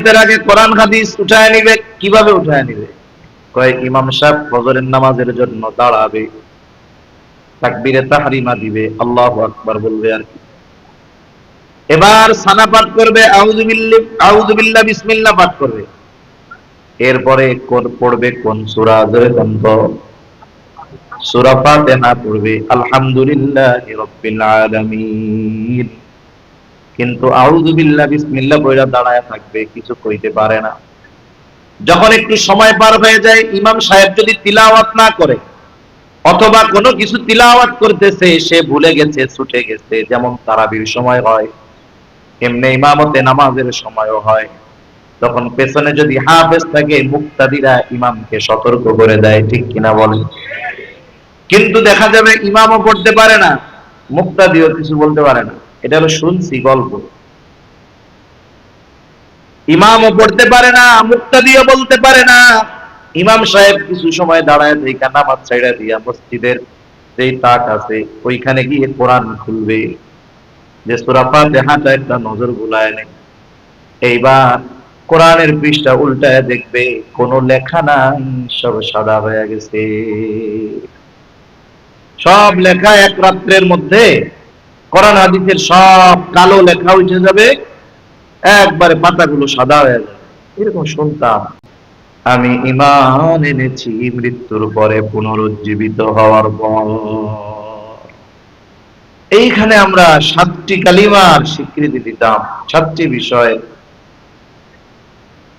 জান্নাতের আগে কোরআন হাদিস উঠায় নিবে। কিভাবে উঠায় নিবে? কয় ইমাম সাহেব ফজরের নামাজের জন্য দাঁড়াবে, তাকবীরে তাহরিমা দিবে, আল্লাহু আকবার বলবে আর কি। এবার সানা পাঠ করবে, আউযু বিল্লাহ বিসমিল্লাহ পাঠ করবে। এরপরে কোন পড়বে? কোন সূরা? জোরে বন্ধ। সূরা ফাতিহা পড়বে, আলহামদুলিল্লাহি রাব্বিল আলামিন। কিন্তু আউযু বিল্লাহ বিসমিল্লাহ পড়া দাঁড়ায় থাকবে, কিছু কইতে পারে না। যখন একটু সময় পার হয়ে যায়, ইমাম সাহেব যদি তিলাওয়াত না করে অথবা কোনো কিছু তিলাওয়াত করতেছে, সে ভুলে গেছে, ছুটে গেছে, যেমন তারাবির সময় হয়, এমনি ইমামতে নামাজের সময়ও হয়, তখন পেছনে যদি হাফেজ থাকে, মুক্তাদিরা ইমামকে সতর্ক করে দেয়, ঠিক কিনা বলেন? কিন্তু দেখা যাবে ইমামও পড়তে পারে না, মুক্তাদিও কিছু বলতে পারে না। এটা হলো শুনছি গল্প। ইমামও পড়তে পারে না, মুক্তাদিও বলতে পারে না। ইমাম সাহেব কিছু সময় দাঁড়ায় থেকে নামাজ ছাইড়া দিয়া মসজিদের যেই তাক আছে ওইখানে গিয়ে কোরআন খুলবে, যে সূরা ফাতিহাটা একটা নজর বুলায় নেয়। এইবার কোরআনের পৃষ্ঠা উল্টায় দেখবে কোনো লেখা নাই, সব সাদা হয়ে গেছে। সব লেখা এক রাত্রের মধ্যে কোরআন হাদিসের সব কালো লেখা উঠে যাবে, একবারে পাতাগুলো সাদা হয়ে যাবে। এরকম শুনতাম। আমি ঈমান এনেছি মৃত্যুর পরে পুনরুজ্জীবিত হওয়ার পর। এইখানে আমরা 7টি কালিমার স্বীকৃতি দিতাম, 7টি বিষয়।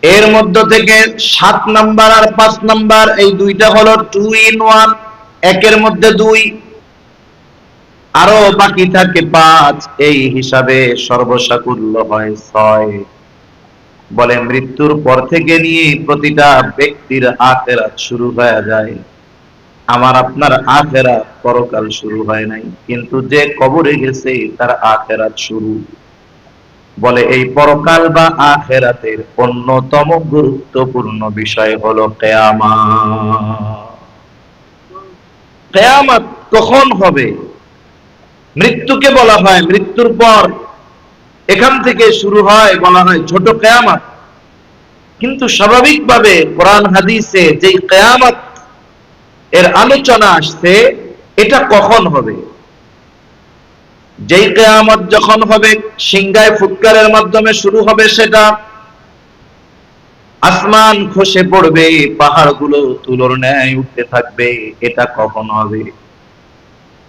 এর মধ্য থেকে 7 নাম্বার আর 5 নাম্বার এই দুইটা হলো 2 in 1, একের মধ্যে 2, আরো বাকি থাকে 5। এই হিসাবে সর্বসাকুল্য হয় 6। বলে মৃত্যুর পর থেকে নিয়ে প্রতিটা ব্যক্তির আখিরাত শুরু হয়ে যায়। আমার আপনার আখিরাত পরকাল শুরু হয় নাই, কিন্তু যে কবরে গেছে তার আখিরাত শুরু। বলে এই পরকাল বা আখিরাতের অন্যতম গুরুত্বপূর্ণ বিষয় হলো কিয়ামত। কিয়ামত কখন হবে? মৃত্যুকে বলা হয় মৃত্যুর পর, এখান থেকে শুরু হয়, বলা হয় ছোট কিয়ামত। কিন্তু স্বাভাবিকভাবে কোরআন হাদিসে যে কিয়ামত এর আলোচনা আসছে, এটা কখন হবে? যেই কিয়ামত যখন হবে, সিংহায় ফুৎকারের মাধ্যমে শুরু হবে সেটা। আসমান খসে পড়বে, পাহাড়গুলো তুলোর ন্যায় উঠতে থাকবে, এটা কখন হবে?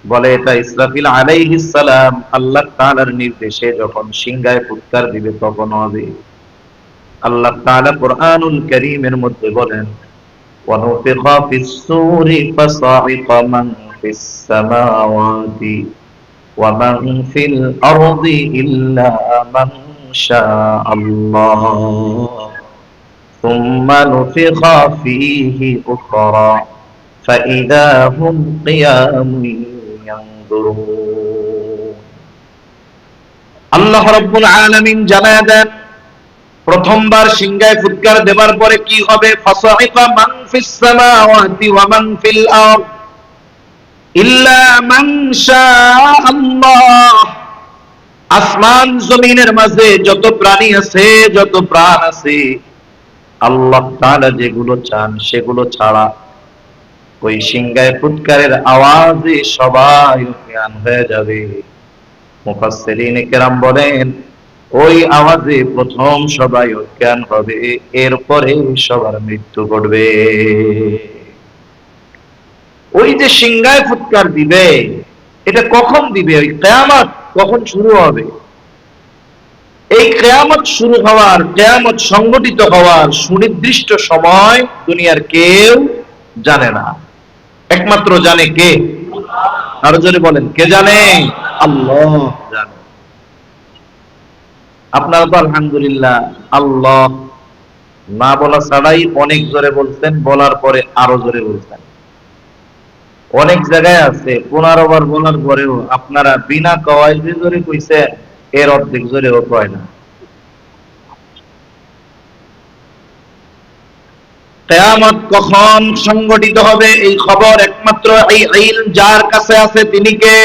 বলে এটা ইসরাফিল আলাইহিস সালাম আল্লাহ তাআলার নির্দেশে যখন সিংহায় ফুৎকার দিবে তখন হবে। আল্লাহ তাআলা কুরআনুল কারীমের মধ্যে বলেন, ওয়ানুফিখা ফিস সূরি ফাসাইকা মান ফিস সামাওয়াতি ওয়া মান ফিল আরদি ইল্লা মান শাআল্লাহ সুম্মা নুফিখা ফীহি উখরা ফাইদা হুম কিয়ামুন ইয়ানজুরুন। আল্লাহ রাব্বুল আলামিন জানায় দেন, প্রথমবার সিংহায় ফুৎকার দেবার পরে কি হবে? ফাসাইকা মান ফিস সামাওয়াতি ওয়া মান ফিল আরদ ইল্লা মান শাআল্লাহ। আসমান জমিনের মাঝে যত প্রাণী আছে, যত প্রাণ আছে, আল্লাহ তাআলা যেগুলো চান সেগুলো ছাড়া ওই সিংহায় ফুৎকারের আওয়াজে সবাই অজ্ঞান হয়ে যাবে। মুফাসসিরিন কেরাম বলেন, ওই আওয়াজে প্রথম সবাই অজ্ঞান হবে, এরপরে সবার মৃত্যু ঘটবে। ওই যে সিংহায় ফুৎকার দিবে, এটা কখন দিবে? ওই কিয়ামত কখন শুরু হবে? এই কিয়ামত শুরু হওয়ার, কিয়ামত সংগঠিত হওয়ার সুনির্দিষ্ট সময় দুনিয়ার কেউ জানে না। একমাত্র জানে কে? আরো জোরে বলেন, কে জানে? আল্লাহ জানে। আপনারা তো আলহামদুলিল্লাহ আল্লাহ না বলা ছাড়াই অনেক জোরে বলছেন, বলার পরে আরো জোরে বলছেন। অনেক জায়গায় আছে 15 বার বলার পরেও আপনারা বিনা কওয়ায় যে জোরে কইছেন এর অর্ধেক জোরেও কয় না। কিয়ামত কখন সংগঠিত হবে এই খবর একমাত্র এই ইলম যার কাছে আছে তিনি কে?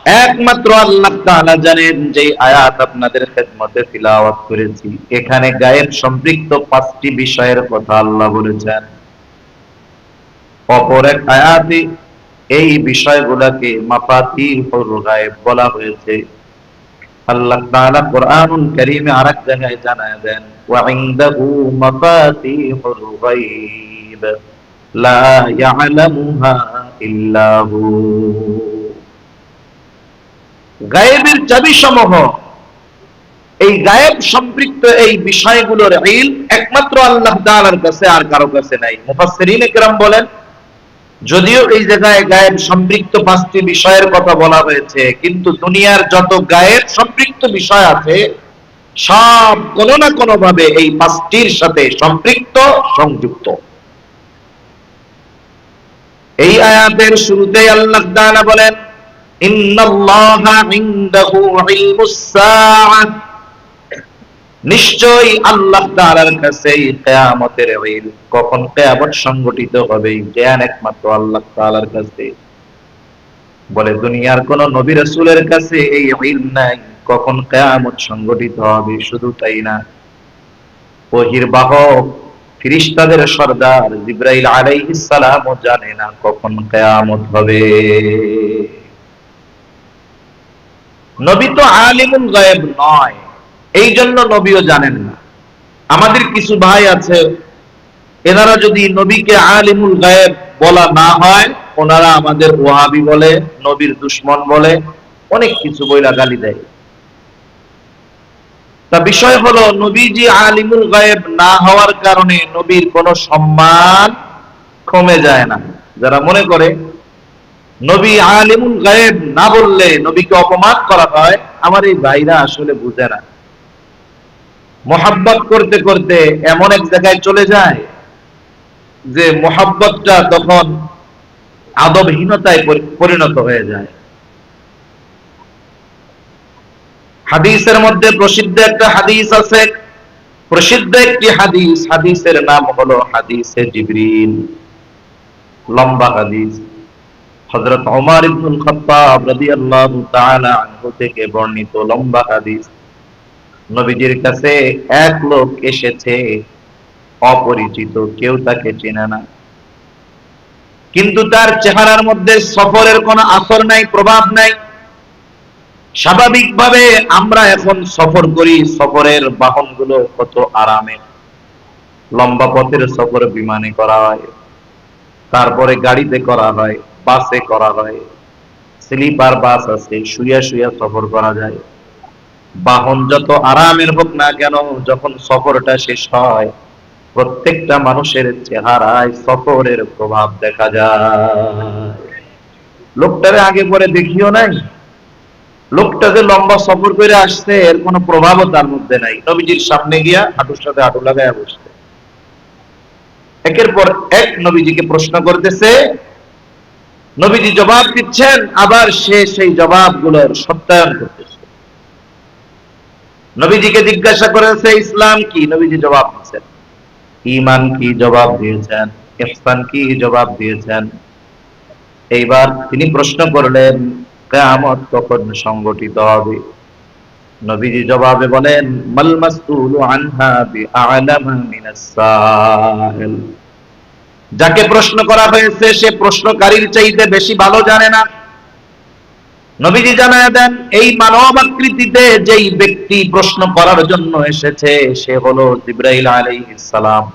একমাত্র আল্লাহ তাআলা জানেন। যে আয়াত আপনাদের খেদমতে তিলাওয়াত করেছি, এখানে গায়েব সম্পৃক্ত 5টি বিষয়ের কথা আল্লাহ বলেছেন। অপর এক আয়াতে এই বিষয়গুলোকে মাফাতিহুল গায়েব বলা হয়েছে। আল্লাহ তাআলা কোরআনুল কারীমে আরেক জায়গায় জানায় দেন, ওয়া ইনদাহু মাফাতিহুল গায়ব লা ইয়ালামুহা ইল্লা হু। গায়েবের চাবি সমূহ, এই গায়েব সম্পৃক্ত এই বিষয়গুলোর ইলম একমাত্র আল্লাহ তাআলার কাছে, আর কারো কাছে নাই। মুফাসসিরিনে কেরাম বলেন, যদিও এই জায়গায় গায়েব সম্পৃক্ত 5টি বিষয়ের কথা বলা হয়েছে, কিন্তু দুনিয়ার যত গায়েব সম্পৃক্ত বিষয় আছে সব কোনো না কোনো ভাবে এই 5টির সাথে সম্পৃক্ত, সংযুক্ত। এই আয়াতের শুরুতেই আল্লাহ তাআলা বলেন, ইন্নাল্লাহা ইনদাহু ইলমুস সাআহ, নিশ্চয়ই আল্লাহ তাআলার কাছে কিয়ামতের ইলম, কখন কিয়ামত সংঘটিত হবে এই জ্ঞান একমাত্র আল্লাহ তাআলার কাছে। বলে দুনিয়ার কোন নবী রাসূলের কাছে এই ইলম নাই কখন কিয়ামত সংঘটিত হবে। শুধু তাই না, ওহীর বাহক ফেরেশতাদের সরদার জিবরাইল আলাইহিস সালামও জানে না কখন কিয়ামত হবে। নবী তো আলিমুল গায়েব নয়, এই জন্য নবীও জানেন না। আমাদের কিছু ভাই আছে, এনারা যদি নবীকে আলিমুল গায়েব বলা না হয়, ওনারা আমাদের ওয়াহাবি বলে, নবীর দুশমন বলে, অনেক কিছু বইলা গালি দেয়। তা বিষয় হলো, নবীজি আলিমুল গায়েব না হওয়ার কারণে নবীর কোনো সম্মান কমে যায় না। যারা মনে করে নবী আলিমুল গায়েব না বললে নবীকে অপমান করা হয়, আমার এই ভাইরা আসলে বুঝে না। মোহাব্বত করতে করতে এমন এক জায়গায় চলে যায় যে মোহাব্বতটা তখন আদবহীনতায় পরিণত হয়ে যায়। হাদিসের মধ্যে প্রসিদ্ধ একটা হাদিস আছে, প্রসিদ্ধ একটি হাদিস, হাদিসের নাম হলো হাদিসে জিবরিল। লম্বা হাদিস, হযরত ওমর ইবনুল খাত্তাব রাদিয়াল্লাহু তাআলা আনহু থেকে বর্ণিত লম্বা হাদিস। নবীজির কাছে এক লোক এসেছে, অপরিচিত, কেউ তাকে চেনে না, কিন্তু তার চেহারার মধ্যে সফরের কোনো আসর নাই, প্রভাব নাই। স্বাভাবিকভাবে আমরা এখন সফর করি, সফরের বাহনগুলো কত আরামে, লম্বা পথের সফর বিমানে করা হয়, তারপরে গাড়িতে করা হয়, বাসে করা হয়, স্লিপার বাস আছে, শুইয়া শুইয়া সফর করা যায়। বাহন যত আরামের হোক না কেন, যখন সফরটা শেষ হয়, প্রত্যেকটা মানুষের চেহারায় সফরের প্রভাব দেখা যায়। লোকটারে আগে পরে দেখিও নাই, লোকটা যে লম্বা সফর করে আসছে এর কোনো প্রভাবও তার মধ্যে নাই। নবীজির সামনে গিয়া হাঁটুর সাথে হাঁটু লাগাইয়া বসছে, একের পর এক নবীজিকে প্রশ্ন করতেছে, নবীজি জবাব দিচ্ছেন, আবার সে সেই জবাবগুলোর সত্যায়ন করতেছে। নবীজিকে জিজ্ঞাসা করেছে ইসলাম কি, নবীজি জবাব দিচ্ছেন। ঈমান কি, জবাব দিয়েছেন। ইহসান কি, জবাব দিয়েছেন। এইবার তিনি প্রশ্ন করলেন, কিয়ামত কখন সংঘটিত হবে? নবীজি জবাবে বলেন, মাল মাসউলু আনহা বিআলামা মিনাস সাইল। যাকে প্রশ্ন করা হয়েছে সে প্রশ্নকারীর চাইতে বেশি ভালো জানে না। নবীজি জানায় দেন, এই মানব আকৃতিতে যেই ব্যক্তি প্রশ্ন করার জন্য এসেছে সে হলো জিবরাইল আলাইহিস সালাম।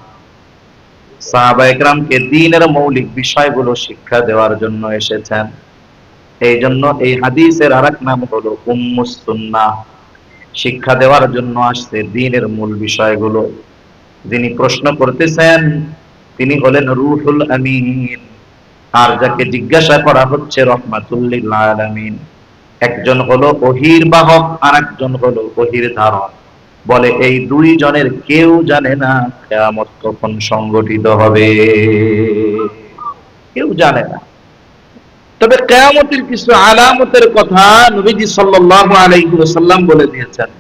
সাহাবায়ে কেরামকে দ্বীনের মৌলিক বিষয়গুলো শিক্ষা দেওয়ার জন্য এসেছেন। এই জন্য এই হাদিসের আরেক নাম হলো উম্মুস সুন্নাহ, শিক্ষা দেওয়ার জন্য আসছে দ্বীনের মূল বিষয়গুলো। যিনি প্রশ্ন করতেছেন তিনি হলেন রূহুল আমিন, আর যাকে জিজ্ঞাসা করা হচ্ছে রহমাতুল লিল আলামিন। একজন হলো ওহীর বাহক, আর একজন হলো ওহীর ধারক। বলে এই দুই জনের কেউ জানে না কিয়ামত কখন সংঘটিত হবে, কেউ জানে না। তবে কিয়ামতের কিছু আলামতের কথা নবীজি সাল্লাল্লাহু আলাইহি ওয়াসাল্লাম বলে দিয়েছেন।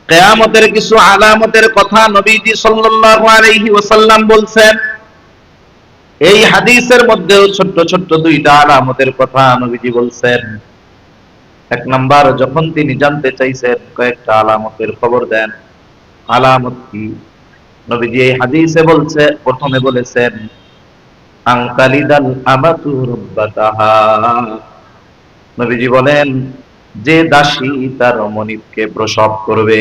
কিয়ামতের কিছু আলামতের কথা নবীজি সাল্লাল্লাহু আলাইহি ওয়াসাল্লাম বলছেন। এই হাদিসের মধ্যেও ছোট্ট ছোট্ট দুইটা আলামতের কথা নবীজি বলছেন। এক নাম্বার, যখন তিনি জানতে চাইছেন কয়েকটা আলামতের খবর দেন, আলামত কি, নবীজি এই হাদিসে বলছে, প্রথমে বলেছেন আনতালিদাল আমাতু রাব্বাতাহা, নবীজি বলেন যে দাসী তার মনিবকে প্রসব করবে।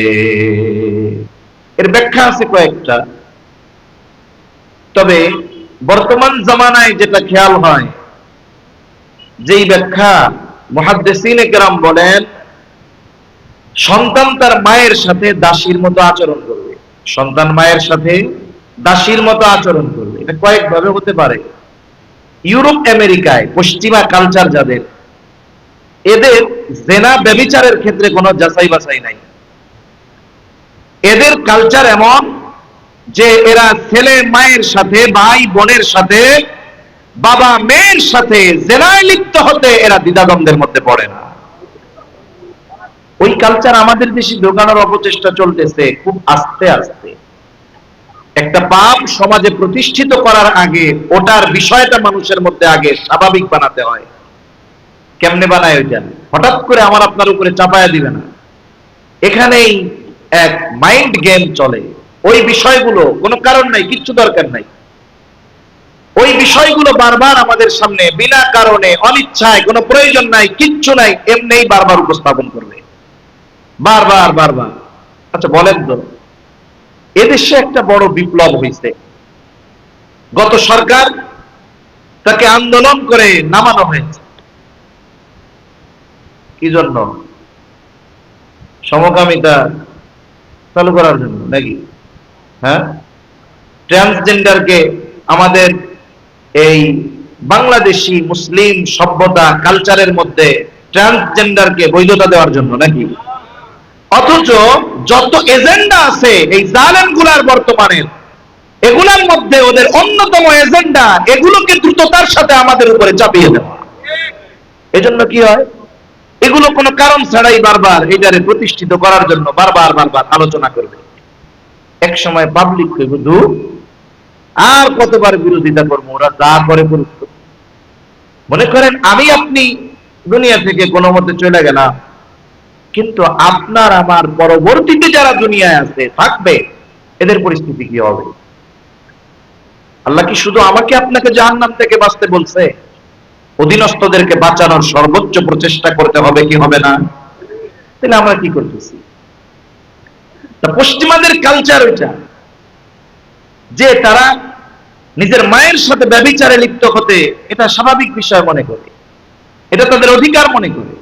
এর ব্যাখ্যা আছে কয়েকটা, তবে বর্তমান জামানায় যেটা খেয়াল হয়, যেই ব্যাখ্যা মুহাদ্দিসিনে কেরাম বলেন সন্তান তার মায়ের সাথে দাসীর মতো আচরণ করবে, সন্তান মায়ের সাথে দাসীর মতো আচরণ করবে। এটা কয়েকভাবে হতে পারে। ইউরোপ আমেরিকায় পশ্চিমা কালচার যাদের, এদের জেনা ব্যভিচারের ক্ষেত্রে কোনো যাচাই বাছাই নাই। এদের কালচার এমন যে এরা ছেলে মায়ের সাথে, ভাই বোনের সাথে, বাবা মেয়ের সাথে জেনায় লিপ্ত হতে এরা দ্বিধাদ্বন্দ্বের মধ্যে পড়ে না। ওই কালচার আমাদের দেশে ঢোকানোর অপচেষ্টা চলতেছে খুব আস্তে আস্তে। একটা পাপ সমাজে প্রতিষ্ঠিত করার আগে ওটার বিষয়টা মানুষের মধ্যে আগে স্বাভাবিক বানাতে হয়। কেমনে বানায় ওইটা? হঠাৎ করে আমার আপনার উপরে চাপায়া দিবে না। এখানেই এক মাইন্ড গেম চলে। ওই বিষয়গুলো কোনো কারণ নাই, কিচ্ছু দরকার নাই, ওই বিষয়গুলো বারবার আমাদের সামনে বিনা কারণে, অনিচ্ছায়, কোনো প্রয়োজন নাই, কিচ্ছু নাই, এমনিই বারবার উপস্থাপন করবে, বারবার বারবার। আচ্ছা বলেন তো, এদেশে একটা বড় বিপ্লব হয়েছে, গত সরকার তাকে আন্দোলন করে নামানো হয়েছে। কি জন্য? সমকামিতা চালু করার জন্য নাকি? হ্যাঁ, ট্রান্সজেন্ডারকে আমাদের এই বাংলাদেশি মুসলিম সভ্যতা কালচারের মধ্যে ট্রান্সজেন্ডারকে বৈধতা দেওয়ার জন্য নাকি? অথচ যত এজেন্ডা আছে এই জালেম গুলার বর্তমানের, এগুলার মধ্যে ওদের অন্যতম এজেন্ডা এগুলোকে দ্রুততার সাথে আমাদের উপরে চাপিয়ে দেওয়া। এজন্য কি হয়, এগুলো কোনো কারণ ছাড়াই বারবার এটারে প্রতিষ্ঠিত করার জন্য বারবার বারবার আলোচনা করবে। এক সময় পাবলিক কইব ধুর, আর কতবার বিরোধিতা করবো, ওরা যা করে করুক। মনে করেন আমি আপনি দুনিয়া থেকে কোনো মতে চলে গেলাম, কিন্তু আপনার আমার পরবর্তীতে যারা দুনিয়ায় আছে থাকবে, এদের পরিস্থিতি কি হবে? আল্লাহ কি শুধু আমাকে আপনাকে জাহান্নাম থেকে বাঁচতে বলছে? অধীনস্থদেরকে বাঁচানোর সর্বোচ্চ প্রচেষ্টা করতে হবে কি হবে না? তাহলে আমরা কি করতেছি? পশ্চিমাদের কালচার ওইটা, যে তারা নিজের মায়ের সাথে ব্যভিচারে লিপ্ত হতে এটা স্বাভাবিক বিষয় মনে করে, এটা তাদের অধিকার মনে করে।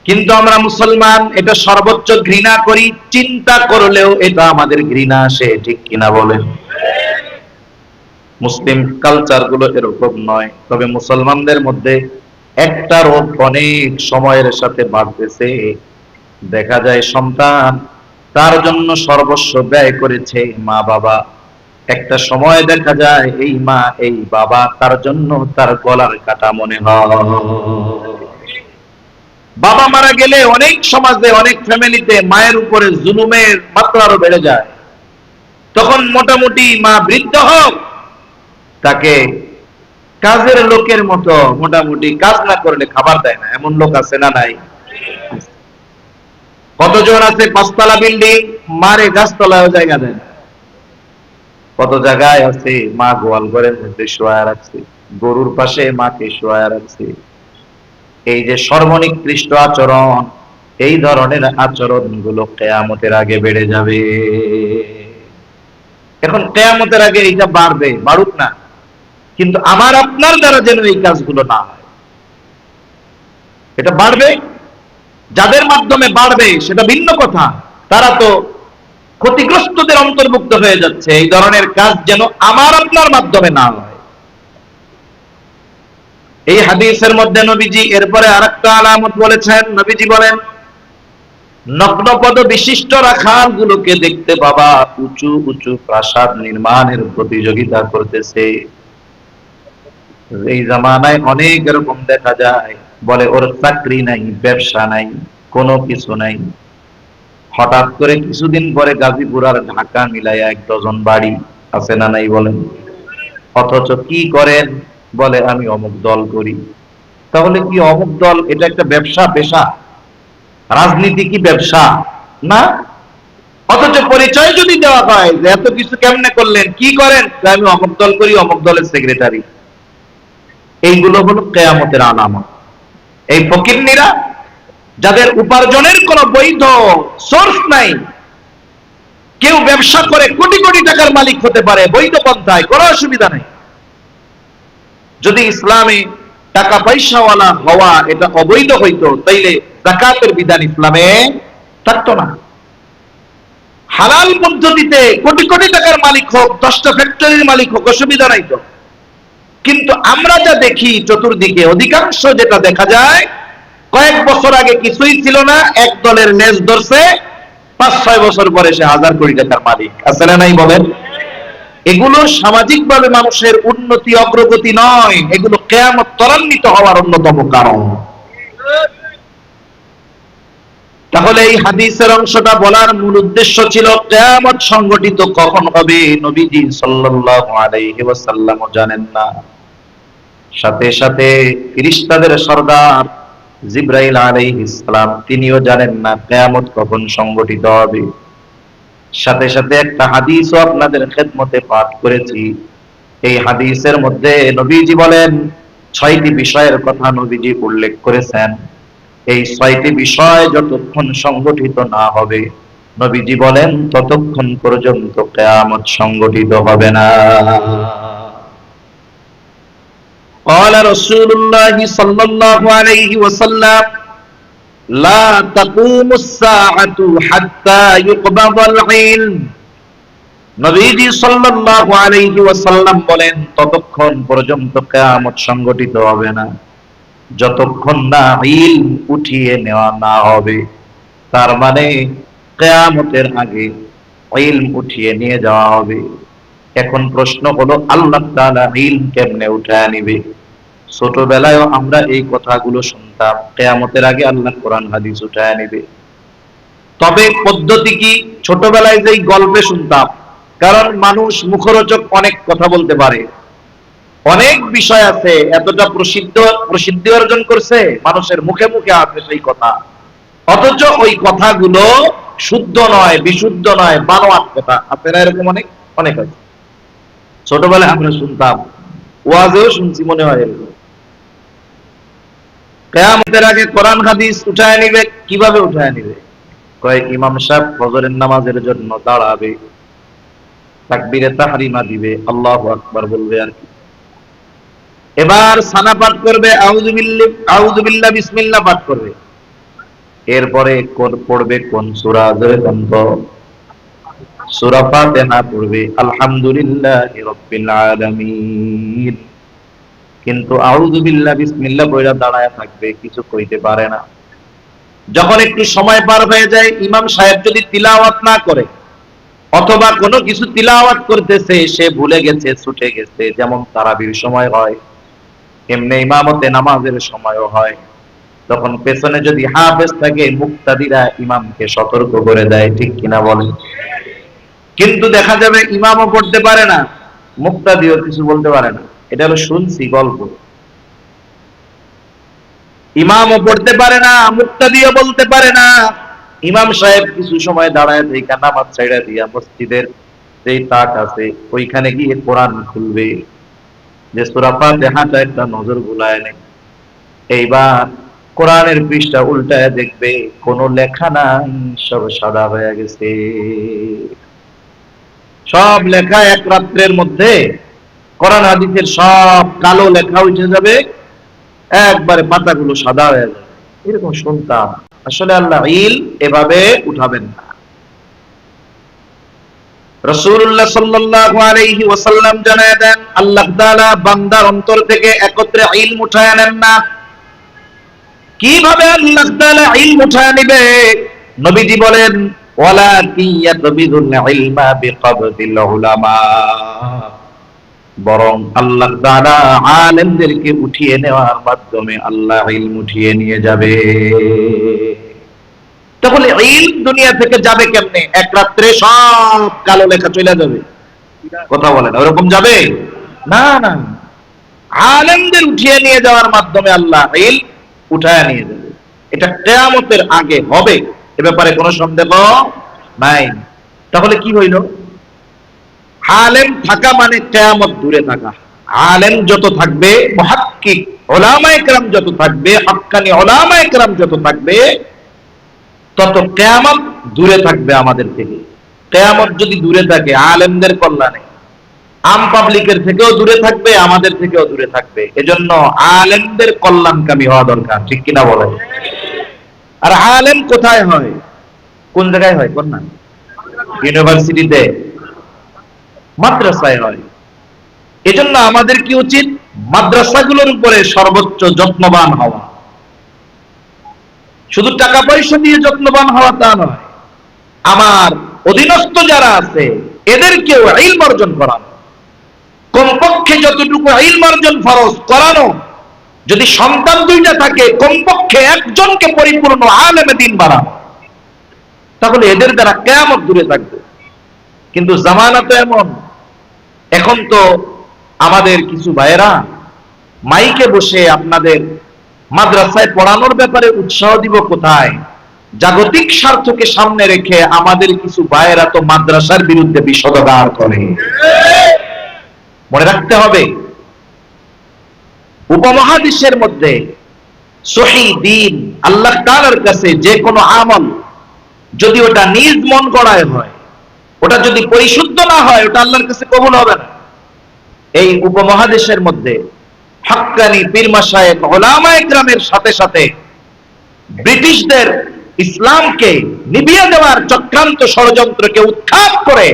কিন্তু আমরা মুসলমান এটা সর্বোচ্চ ঘৃণা করি, চিন্তা করলেও এটা আমাদের ঘৃণা আসে, ঠিক কিনা বলেন? মুসলিম কালচার গুলো এরকম নয়। তবে মুসলমানদের মধ্যে একটা রোগ অনেক সময়ের সাথে বাড়তেছে। দেখা যায় সন্তান তার জন্য সর্বস্ব ব্যয় করেছে মা বাবা, একটা সময় দেখা যায় এই মা এই বাবা তার জন্য তার গলার কাটা মনে হয়। বাবা মারা গেলে অনেক সমাজে, অনেক ফ্যামিলিতে মায়ের উপরে জুলুমের মাত্রা আরো বেড়ে যায়। তখন মোটামুটি মা বৃদ্ধ হোক, তাকে কাজের লোকের মতো মোটামুটি কাজ না করলে খাবার দেয় না, এমন লোক আছে না নাই? কতজন আছে পাঁচতলা বিল্ডিং, মারে গাছতলায় জায়গা দেয় না। কত জায়গায় আছে মা গোয়াল ঘরের মধ্যে শোয়া রাখছে, গরুর পাশে মাকে শোয়া রাখছে। এই যে সর্বনিকৃষ্ট আচরণ, এই ধরনের আচরণ গুলো কিয়ামতের আগে বেড়ে যাবে। এখন কিয়ামতের আগে এইটা বাড়বে, বাড়ুক না, কিন্তু আমার আপনার দ্বারা যেন এই কাজগুলো না হয়। এটা বাড়বে, যাদের মাধ্যমে বাড়বে সেটা ভিন্ন কথা, তারা তো ক্ষতিগ্রস্তদের অন্তর্ভুক্ত হয়ে যাচ্ছে। এই ধরনের কাজ যেন আমার আপনার মাধ্যমে না হয়। এই হাদিসের মধ্যে নবীজি এরপরে আরেকটা আলামত বলেছেন। নবীজি বলেন নগ্নপদ বিশিষ্ট রাখাল গুলোকে দেখতে বাবা উঁচু উঁচু প্রাসাদ নির্মাণের প্রতিযোগিতা করতেছে। এই জামানায় অনেক এরকম দেখা যায়, বলে ওর চাকরি নাই, ব্যবসা নাই, কোনো কিছু নাই। হঠাৎ করে কিছুদিন পরে গাজীপুর আর ঢাকা মিলাইয়া 1 ডজন বাড়ি আছে না নাই বলেন? অথচ কি করেন? বলে আমি অমুক দল করি। তাহলে কি অমুক দল এটা একটা ব্যবসা, পেশা? রাজনীতি কি ব্যবসা? না। অথচ পরিচয় যদি দেওয়া হয় যে এত কিছু কেমনে করলেন, কি করেন, আমি অমুক দল করি, অমুক দলের সেক্রেটারি। এইগুলো হলো কিয়ামতের আলামত। এই ফকিন্নিরা, যাদের উপার্জনের কোন বৈধ সোর্স নাই, কেউ ব্যবসা করে কোটি কোটি টাকার মালিক হতে পারে বৈধ পন্থায়, কোনো অসুবিধা নেই। যদি ইসলামে টাকা পয়সাওয়ালা হওয়া এটা অবৈধ হইতো, তাইলে যাকাতের বিধান ইসলামে থাকতো না। হালাল পদ্ধতিতে কোটি কোটি টাকার মালিক হোক, 10টা ফ্যাক্টরির মালিক হোক, অসুবিধা নাই তো। কিন্তু আমরা যা দেখি চতুর্দিকে, অধিকাংশ যেটা দেখা যায়, কয়েক বছর আগে কিছুই ছিল না, এক দলের লেজ ধরছে, 5-6 বছর পরে সে 1000 কোটি টাকার মালিক। আছে না নাই বলেন? এগুলো সামাজিকভাবে মানুষের উন্নতি অগ্রগতি নয়, এগুলো কিয়ামত ত্বরান্বিত হওয়ার অন্যতম কারণ। তাহলে এই হাদিসের অংশটা বলার মূল উদ্দেশ্য ছিল কিয়ামত সংগঠিত কখন হবে নবীজি সাল্লাল্লাহু আলাইহি ওয়াসাল্লাম জানেন না। সাথে সাথে ফেরেশতাদের সরদার জিবরাইল আলাইহিস সালাম তিনিও জানেন না কিয়ামত কখন সংগঠিত হবে। সাথে সাথে একটা হাদিসও আপনাদের খেদমতে পাঠ করেছি। এই হাদিসের মধ্যে নবীজি বলেন 6টি বিষয়ের কথা নবীজি উল্লেখ করেছেন। এই 6টি বিষয় যতক্ষণ সংগঠিত না হবে, নবীজি বলেন ততক্ষণ পর্যন্ত কিয়ামত সংগঠিত হবে না। قال رسول الله صلى الله عليه وسلم لا تقوم الساعة حتى يقبض العلم। নবীজি সাল্লাল্লাহু আলাইহি ওয়াসাল্লাম বলেন ততক্ষণ পর্যন্ত কিয়ামত সংগঠিত হবে না যতক্ষণ না ইলম উঠিয়ে নেওয়া না হবে। তার মানে কিয়ামতের আগে ইলম উঠিয়ে নিয়ে যাওয়া হবে। এখন প্রশ্ন হলো আল্লাহ তাআলা ইলম কেমনে উঠায় নিবে? ছোটবেলায়ও আমরা এই কথাগুলো শুনতাম, কিয়ামতের আগে আল্লাহ কোরআন হাদিস উঠায় নিবে। তবে পদ্ধতি কি? ছোটবেলায় যেই গল্পে শুনতাম, কারণ মানুষ মুখরোচক অনেক কথা বলতে পারে, অনেক বিষয় আছে, এতটা প্রসিদ্ধি অর্জন করছে, মানুষের মুখে মুখে আছে সেই কথা, অথচ ওই কথাগুলো শুদ্ধ নয়, বিশুদ্ধ নয়, বানোয়াট কথা আছে না? এরকম অনেক অনেক আছে। ছোটবেলায় আমরা শুনতাম, ওয়াজেও শুনছি, মনে হয় এরকম। কিয়ামতের আগে কোরআন হাদিস উঠায় নিবে। কিভাবে উঠায় নিবে? কয় ইমাম সাহেব ফজরের নামাজের জন্য দাঁড়াবে, তাকবীরে তাহরিমা দিবে, আল্লাহু আকবার বলবে, আর কি। এবার সানা পাঠ করবে, আউযু বিল্লাহ বিসমিল্লাহ পাঠ করবে। এরপরে পড়বে কোন সূরা? সূরা ফাতিহা পড়বে, আলহামদুলিল্লাহি রাব্বিল আলামিন। কিন্তু আউযু বিল্লাহ বিসমিল্লাহ পড়া দাঁড়ায় থাকবে, কিছু কইতে পারে না। যখন একটু সময় পার হয়ে যায়, ইমাম সাহেব যদি তিলাওয়াত না করে, অথবা কোনো কিছু তিলাওয়াত করতেছে, সে ভুলে গেছে, ছুটে গেছে, যেমন তারাবির সময় হয়, এমনি ইমামতে নামাজের সময়ও হয়। তখন পেছনে যদি হাফেজ থাকে, মুক্তাদিরা ইমামকে সতর্ক করে দেয়, ঠিক কিনা বলেন? কিন্তু দেখা যাবে ইমামও পড়তে পারে না, মুক্তাদিও কিছু বলতে পারে না। এটা হলো শুনছি গল্প। ইমামও পড়তে পারে না, মুক্তাদিও বলতে পারে না। ইমাম সাহেব কিছু সময় দাঁড়ায় থেকে নামাজ ছাইড়া দিয়া মসজিদের যেই তাক আছে ওইখানে গিয়ে কোরআন খুলবে, যে সূরা ফাতিহাটা একটা নজর বুলায় নেই। এইবার কোরআনের পৃষ্ঠা উল্টায় দেখবে কোনো লেখা নাই, সব সাদা হয়ে গেছে। সব লেখা এক রাত্রের মধ্যে কোরআন হাদিসের সব কালো লেখা উঠে যাবে, একবারে পাতাগুলো সাদা হয়ে যাবে। এরকম শুনতাম। আসলে আল্লাহ ইলম এভাবে উঠাবেন না। রাসূলুল্লাহ সাল্লাল্লাহু আলাইহি ওয়াসাল্লাম জানায় দেন, আল্লাহ তাআলা বান্দার অন্তর থেকে একত্রে ইলম উঠায় নেন না। কিভাবে আল্লাহ তাআলা ইলম উঠায় নেবে? নবীজি বলেন, ওয়ালাকিন ইয়াতবিদুল ইলমা বিকবদিল উলামা। বরং আল্লাহ তাআলা আলেমদেরকে উঠিয়ে নেওয়ার মাধ্যমে আল্লাহ ইলম উঠিয়ে নিয়ে যাবে। তাহলে ইলম দুনিয়া থেকে যাবে কেমনে? এক রাত্রে সব কালো লেখা চলে যাবে? কথা বলেন, ওরকম যাবে? না না, আলেমদের উঠিয়ে নিয়ে যাওয়ার মাধ্যমে আল্লাহ ইলম উঠায় নিয়ে যাবে। এটা কিয়ামতের আগে হবে, এ ব্যাপারে কোনো সন্দেহ নাই। তাহলে কি হইল? আলেম থাকা মানে কিয়ামত দূরে থাকা। আলেম যত থাকবে, মুহাক্কিক উলামায়ে কেরাম যত থাকবে, হক্কানি উলামায়ে কেরাম যত থাকবে, তত কিয়ামত দূরে থাকবে আমাদের থেকে। কিয়ামত যদি দূরে থাকে আলেমদের কল্যাণে, আম পাবলিকের থেকেও দূরে থাকবে, আমাদের থেকেও দূরে থাকবে। এজন্য আলেমদের কল্যাণকামী হওয়া দরকার, ঠিক কিনা বলেন? আর আলেম কোথায় হয়? কোন জায়গায় হয়? কোন না? ইউনিভার্সিটিতে, মাদ্রাসায় হয়। এজন্য আমাদের কি উচিত? মাদ্রাসাগুলোর উপরে সর্বোচ্চ যত্নবান হওয়া। শুধু টাকা পয়সা দিয়ে যত্নবান হওয়া তা নয়, আমার অধীনস্থ যারা আছে এদেরকেও ইলম অর্জন করানো। কমপক্ষে যতটুকু ইলম অর্জন ফরজ করানো। যদি সন্তান দুইটা থাকে, কমপক্ষে একজনকে পরিপূর্ণ আলেমে দ্বীন বানানো। তাহলে এদের দ্বারা কিয়ামত দূরে থাকবে। কিন্তু জামানা তো এমন, এখন তো আমাদের কিছু ভাইয়েরা মাইকে বসে আপনাদের মাদ্রাসায় পড়ানোর ব্যাপারে উৎসাহ দিব কোথায়? জাগতিক স্বার্থকে সামনে রেখে আমাদের কিছু ভাইয়েরা তো মাদ্রাসার বিরুদ্ধে বিষোদগার করে। মনে রাখতে হবে, উপমহাদেশের মধ্যে সহি দ্বীন আল্লাহ তাআলার কাছে যে কোনো আমল যদি ওটা নিজ মন গড়ায় হয়, ওটা যদি পরিশুদ্ধ না হয়, ওটা আল্লাহর কাছে কবুল হবে না। এই উপমহাদেশের মধ্যে হক্কানি পীর মাশায়েখ উলামায়ে কেরামের সাথে সাথে ব্রিটিশদের ইসলামকে নিভিয়ে দেওয়ার চক্রান্ত ষড়যন্ত্রকে উৎখাত করে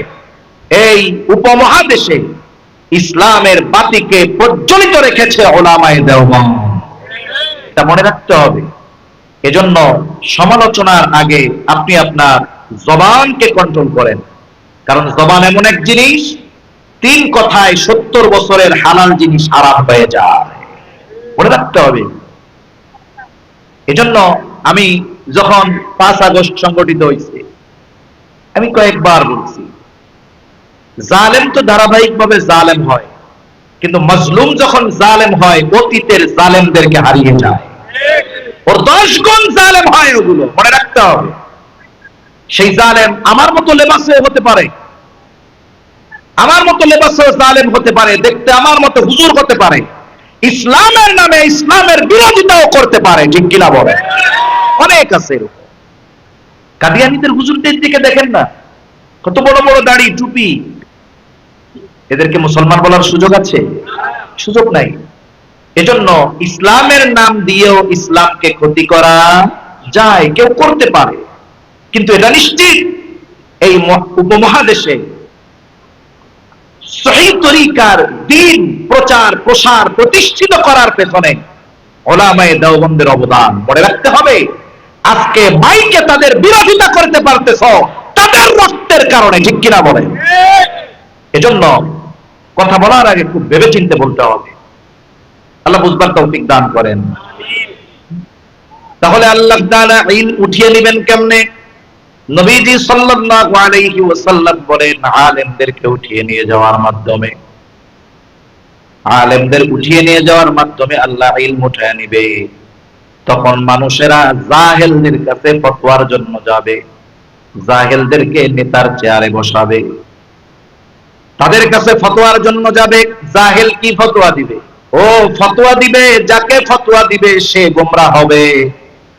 এই উপমহাদেশে ইসলামের বাতিকে প্রজ্বলিত রেখেছে উলামায়ে দেওবন্দ। এটা মনে রাখতে হবে। এজন্য সমালোচনার আগে আপনি আপনার জবানকে কন্ট্রোল করেন, কারণ জবান এমন এক জিনিস, 3 কথায় 70 বছরের হালাল জিনিস হারাম হয়ে যায়। মনে রাখতে হবে। এজন্য আমি যখন 5 আগস্ট সংগঠিত হয়েছে, আমি কয়েকবার বলছি, জালেম তো ধারাবাহিকভাবে জালেম হয়, কিন্তু মজলুম যখন জালেম হয় অতীতের জালেমদেরকে হারিয়ে যায়। ওর 10 গুণ জালেম হয় ওগুলো, মনে রাখতে হবে। সেই জালেম আমার মতো লেবাসে হতে পারে, আমার মতো লেবাসে জালেম হতে পারে, দেখতে আমার মতো হুজুর হতে পারে, ইসলামের নামে ইসলামের বিরোধিতাও করতে পারে, ঠিক কিনা বলে? অনেক আছে এরকম। কাদিয়ানীদের হুজুরদের দিকে দেখেন না, কত বড় বড় দাড়ি টুপি। এদেরকে মুসলমান বলার সুযোগ আছে? সুযোগ নাই। এজন্য ইসলামের নাম দিয়েও ইসলামকে ক্ষতি করা যায়, কেউ করতে পারে। কিন্তু এটা নিশ্চিত, এই উপমহাদেশে সহিহ তরিকার দ্বীন প্রচার প্রসার প্রতিষ্ঠিত করার পেছনে উলামায়ে দেওবন্দের অবদান মনে রাখতে হবে। আজকে মাইকে তাদের বিরোধিতা করতে পারতেছ তাদের রক্তের কারণে, ঠিক কিনা বলে? এজন্য কথা বলার আগে খুব ভেবেচিন্তে বলতে হবে। আল্লাহ বুঝবার তৌফিক দান করেন। তাহলে আল্লাহ তাআলা ইলম উঠিয়ে নেবেন কেমনে? নবীজি সাল্লাল্লাহু আলাইহি ওয়াসাল্লাম বলেন, আলেমদেরকে উঠিয়ে নিয়ে যাওয়ার মাধ্যমে, আলেমদের উঠিয়ে নিয়ে যাওয়ার মাধ্যমে আল্লাহ ইলম উঠায় নিবে। তখন মানুষেরা জাহেলদের কাছে ফতোয়ার জন্য যাবে, জাহেলদেরকে নেতার চেয়ারে বসাবে, তাদের কাছে ফতোয়ার জন্য যাবে। জাহেল কি ফতোয়া দিবে? ও ফতোয়া দিবে, যাকে ফতোয়া দিবে সে গোমরা হবে,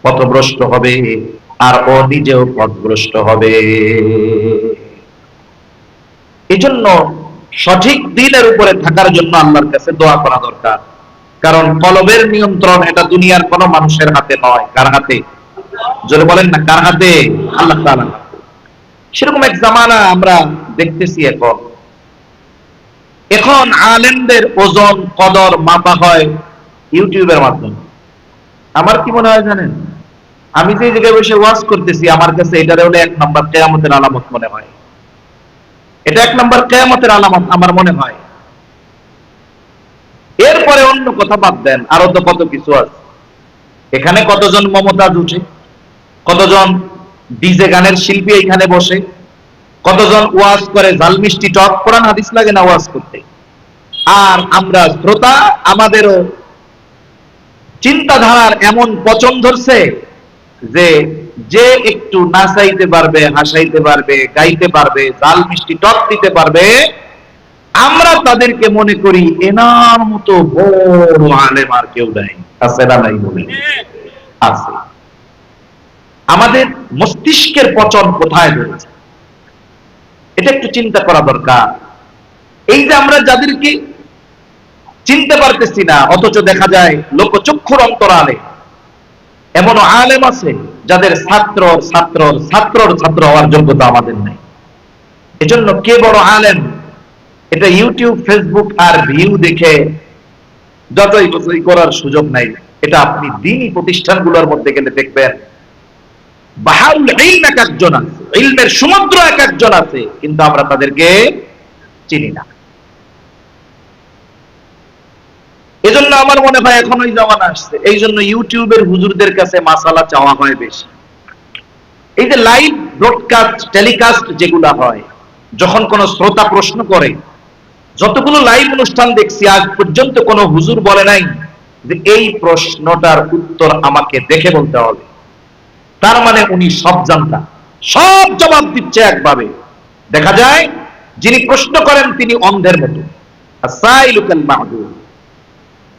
পথভ্রষ্ট হবে, আর ও নিজেও পথভ্রষ্ট হবে। এজন্য সঠিক দ্বীনের উপরে থাকার জন্য আল্লাহর কাছে দোয়া করা দরকার। কারণ কলবের নিয়ন্ত্রণ এটা দুনিয়ার কোনো মানুষের হাতে নয়। কার হাতে? জোরে বলেন না, কার হাতে? আল্লাহ তাআলার হাতে। সেরকম এক জামানা আমরা দেখতেছি এখন। এখন আলেমদের ওজন কদর মাপা হয় ইউটিউবের মাধ্যমে। আমার কি মনে হয় জানেন? আমি যে জায়গায় বসে ওয়াজ করতেছি, আমার কাছে এটা হলো 1 নম্বর কিয়ামতের আলামত মনে হয়। এটা 1 নম্বর কিয়ামতের আলামত আমার মনে হয়। এরপরে অন্য কথা বাদ দেন, আরো তো কত কিছু আছে। এখানে কতজন মমতাজ উঠে, কতজন ডিজে গানের শিল্পী এখানে বসে, কতজন ওয়াজ করে ঝাল মিষ্টি টক। কোরআন হাদিস লাগে না ওয়াজ করতে? আর আমরা শ্রোতা, আমাদেরও চিন্তাধারার এমন পচন ধরছে যে যে একটু নাচাইতে পারবে, হাসাইতে পারবে, গাইতে পারবে, জাল মিষ্টি টক দিতে পারবে, আমরা তাদেরকে মনে করি এনার মতো বড় আলেম আর কেউ নাই। আছে না নাই? বলে আছে। আমাদের মস্তিষ্কের পচন কোথায় ধরেছে এটা একটু চিন্তা করা দরকার। এই যে আমরা যাদেরকে চিনতে পারতেছি না, অথচ দেখা যায় লোকচক্ষুর অন্তরালে এমন আলেম আছে যাদের ছাত্র ছাত্র ছাত্রর ছাত্র হওয়ার যোগ্যতা আমাদের নেই। এজন্য কে বড় আলেম এটা ইউটিউব, ফেসবুক আর ভিউ দেখে যতই বছরই করার সুযোগ নাই। এটা আপনি দ্বীনি প্রতিষ্ঠানগুলোর মধ্যে গেলে দেখবেন বাহারুল ইলম এক একজন আছে, ইলমের সমুদ্র এক একজন আছে, কিন্তু আমরা তাদেরকে চিনি না। এজন্য আমার মনে হয় এখন ওই জামানা আসছে, এই জন্য ইউটিউবের হুজুরদের কাছে মাসালা চাওয়া হয় বেশি। এই যে লাইভ ব্রডকাস্ট, টেলিকাস্ট যেগুলা হয়, যখন কোন শ্রোতা প্রশ্ন করে, যতগুলো লাইভ অনুষ্ঠান দেখছি আজ পর্যন্ত কোন হুজুর বলে নাই যে এই প্রশ্নটার উত্তর আমাকে দেখে বলতে হবে। তার মানে উনি সব জানতা, সব জবাব দিচ্ছে একভাবে। দেখা যায় যিনি প্রশ্ন করেন তিনি অন্ধের মতো। আসাইলুকাল মাহদুর,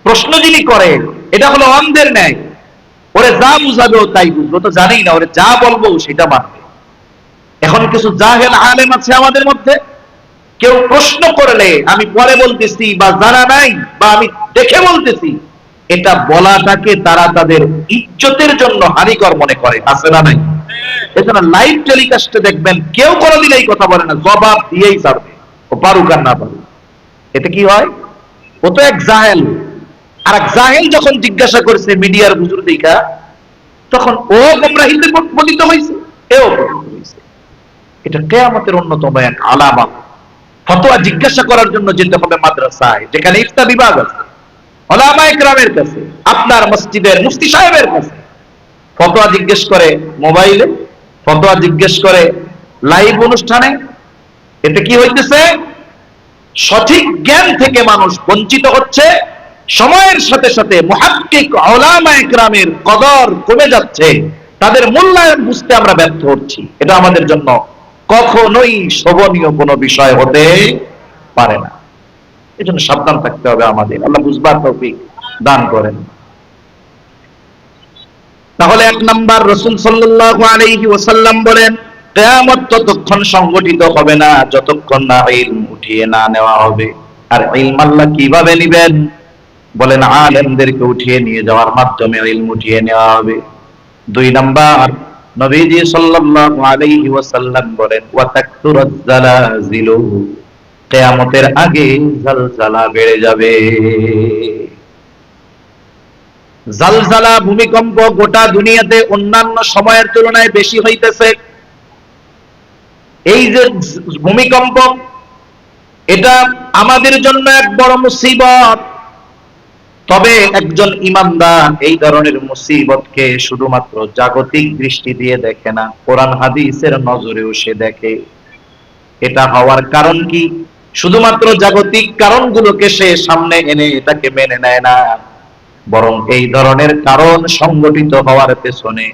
প্রশ্ন যিনি করে এটা হলো অন্ধের ন্যায়। ওরে যা বুঝাবে ও তাই বুঝবো, তো জানেই না, ওরে যা বলবো সেটা মানবে। এখন কিছু জাহেল আলেম আছে আমাদের মধ্যে, কেউ প্রশ্ন করলে আমি পরে বলতেছি বা জানা নাই বা আমি দেখে বলতেছি, এটা বলাটাকে তারা তাদের ইজ্জতের জন্য হানিকর মনে করে। আছে না নাই? এজন্য লাইভ টেলিকাস্টে দেখবেন কেউ কোনোদিন এই কথা বলে না, জবাব দিয়েই ছাড়বে, ও পারুক আর না পারুক। এতে কি হয়? ও তো এক জাহেল, আর এক জাহেল যখন জিজ্ঞাসা করছে মিডিয়ার হুজুর দেখা, তখন ও গোমরাহিতে পতিত হয়েছে, এও পতিত হয়েছে। এটা কিয়ামতের অন্যতম এক আলামত। ফতোয়া জিজ্ঞাসা করার জন্য যেতে হবে মাদ্রাসায়, যেখানে ইফতা বিভাগ আছে, উলামায়ে কেরামের কাছে, আপনার মসজিদের মুফতি সাহেবের কাছে। ফতোয়া জিজ্ঞেস করে মোবাইলে, ফতোয়া জিজ্ঞেস করে লাইভ অনুষ্ঠানে। এতে কি হইতেছে? সঠিক জ্ঞান থেকে মানুষ বঞ্চিত হচ্ছে। সময়ের সাথে সাথে মুহাক্কিক উলামায়ে কেরামের কদর কমে যাচ্ছে, তাদের মূল্যায়ন বুঝতে আমরা ব্যর্থ হচ্ছি। এটা আমাদের জন্য কখনোই শোভনীয় কোনো বিষয় হতে পারে না। এজন্য সাবধান থাকতে হবে আমাদের। আল্লাহ বুঝবার তৌফিক দান করেন। তাহলে এক নাম্বার, রাসূল সাল্লাল্লাহু আলাইহি ওয়াসাল্লাম বলেন কিয়ামত ততক্ষণ সংগঠিত হবে না যতক্ষণ না ইলম উঠিয়ে না নেওয়া হবে। আর ইলম আল্লাহ কিভাবে নেবেন? বলেন আলেমদেরকে উঠিয়ে নিয়ে যাওয়ার মাধ্যমে ইলম উঠিয়ে নেওয়া হবে। দুই নাম্বার, নবীজি সাল্লাল্লাহু আলাইহি ওয়াসাল্লাম বলেন ওয়া তাকতুরাজ জালাজিলু, কিয়ামতের আগে জালজালা বেড়ে যাবে। জালজালা, ভূমিকম্প গোটা দুনিয়াতে অন্যান্য সময়ের তুলনায় বেশি হইতেছে। এই যে ভূমিকম্প, এটা আমাদের জন্য এক বড় মুসিবত। তবে একজন ঈমানদার এই ধরনের মুসিবতকে শুধুমাত্র জাগতিক দৃষ্টি দিয়ে দেখে না, কোরআন হাদিসের নজরেও সে দেখে। এটা হওয়ার কারণ কি? শুধুমাত্র জাগতিক কারণগুলোকে সে সামনে এনে এটাকে মেনে নেয় না, বরং এই ধরনের কারণ সংগঠিত হওয়ার পেছনে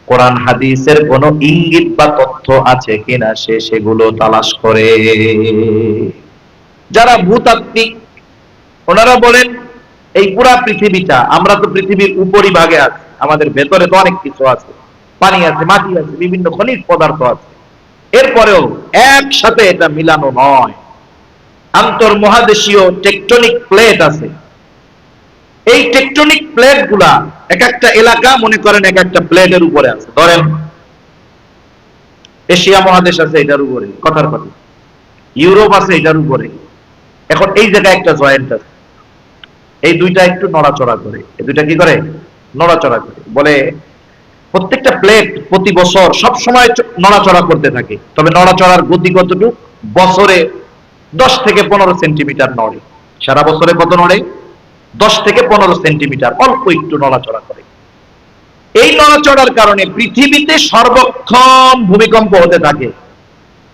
কোরআন হাদিসের কোনো ইঙ্গিত বা তথ্য আছে কিনা সে সেগুলো তালাশ করে। যারা ভূতাত্ত্বিক, ওনারা বলেন এই পুরা পৃথিবীটা, আমরা তো পৃথিবীর উপরিভাগে আছি, আমাদের ভেতরে তো অনেক কিছু আছে, পানি আছে, মাটি আছে, বিভিন্ন খনিজ পদার্থ আছে। এরপরেও একসাথে এটা মিলানো নয়। আন্তর্মহাদেশীয় টেকটনিক প্লেট আছে। এই টেকটনিক প্লেট গুলা এক একটা এলাকা মনে করেন এক একটা প্লেটের উপরে আছে। ধরেন এশিয়া মহাদেশ আছে এটার উপরে, কথার কথা, ইউরোপ আছে এটার উপরে। এখন এই জায়গায় একটা জয়েন্ট আছে, এই দুইটা একটু নড়াচড়া করে, এই দুইটা কি করে? নড়াচড়া করে। বলে প্রত্যেকটা প্লেট প্রতি বছর সব সময় নড়াচড়া করতে থাকে, তবে নড়াচড়ার গতি কতটুকু? বছরে 10 থেকে 15 সেন্টিমিটার নড়ে। সারা বছরে কত নড়ে? 10 থেকে 15 সেন্টিমিটার, অল্প একটু নড়াচড়া করে। এই নড়াচড়ার কারণে পৃথিবীতে সর্বক্ষণ ভূমিকম্প হতে থাকে।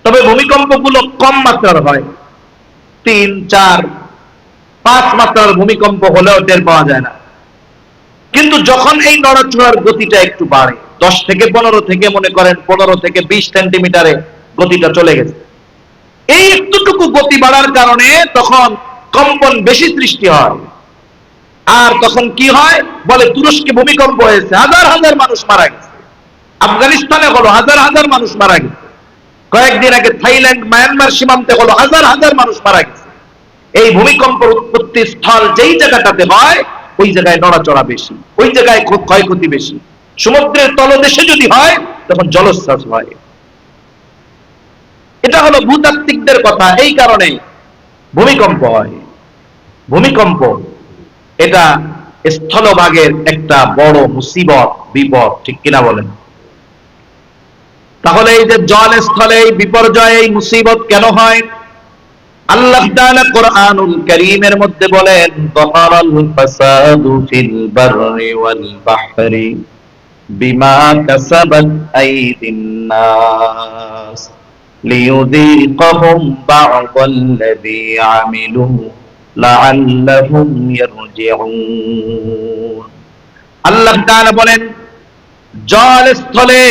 তবে ভূমিকম্পগুলো কম মাত্রার হয়, 3, 4 5 মাত্রার ভূমিকম্প হলেও টের পাওয়া যায় না। কিন্তু যখন এই নড়াচড়ার গতিটা একটু বাড়ে, 10 থেকে 15 থেকে মনে করেন 15 থেকে 20 সেন্টিমিটারে গতিটা চলে গেছে, এই একটুটুকু গতি বাড়ার কারণে তখন কম্পন বেশি সৃষ্টি হয়। আর তখন কি হয়, বলে তুরস্কে ভূমিকম্প হয়েছে, হাজার হাজার মানুষ মারা গেছে। আফগানিস্তানে হলো, হাজার হাজার মানুষ মারা গেছে। কয়েকদিন আগে থাইল্যান্ড মায়ানমার সীমান্তে হলো, হাজার হাজার মানুষ মারা গেছে। এই ভূমিকম্পের উৎপত্তি স্থল যেই জায়গাটাতে হয়, ওই জায়গায় নড়াচড়া বেশি, ওই জায়গায় ক্ষয়ক্ষতি বেশি। সমুদ্রের তলদেশে যদি হয়, তখন জলোচ্ছ্বাস হয়। এটা হলো ভূতাত্ত্বিকদের কথা। এই কারণে ভূমিকম্প হয়। ভূমিকম্প এটা স্থলভাগের একটা বড় মুসিবত, বিপদ, ঠিক কিনা বলেন? তাহলে এই যে জল স্থলে এই বিপর্যয়, এই মুসিবত কেন হয়? আল্লাহ তাআলা কোরআনুল কারীমের মধ্যে বলেন, যাহারাল ফাসাদু ফিল বাররি ওয়াল বাহরি বিমা কাসাবাত আইদিন নাস লিয়ুযীকাহুম বা'দাল্লাযী আমিলু লাআল্লাহুম ইয়ারজিউন। আল্লাহ তাআলা বলেন, জল স্থলে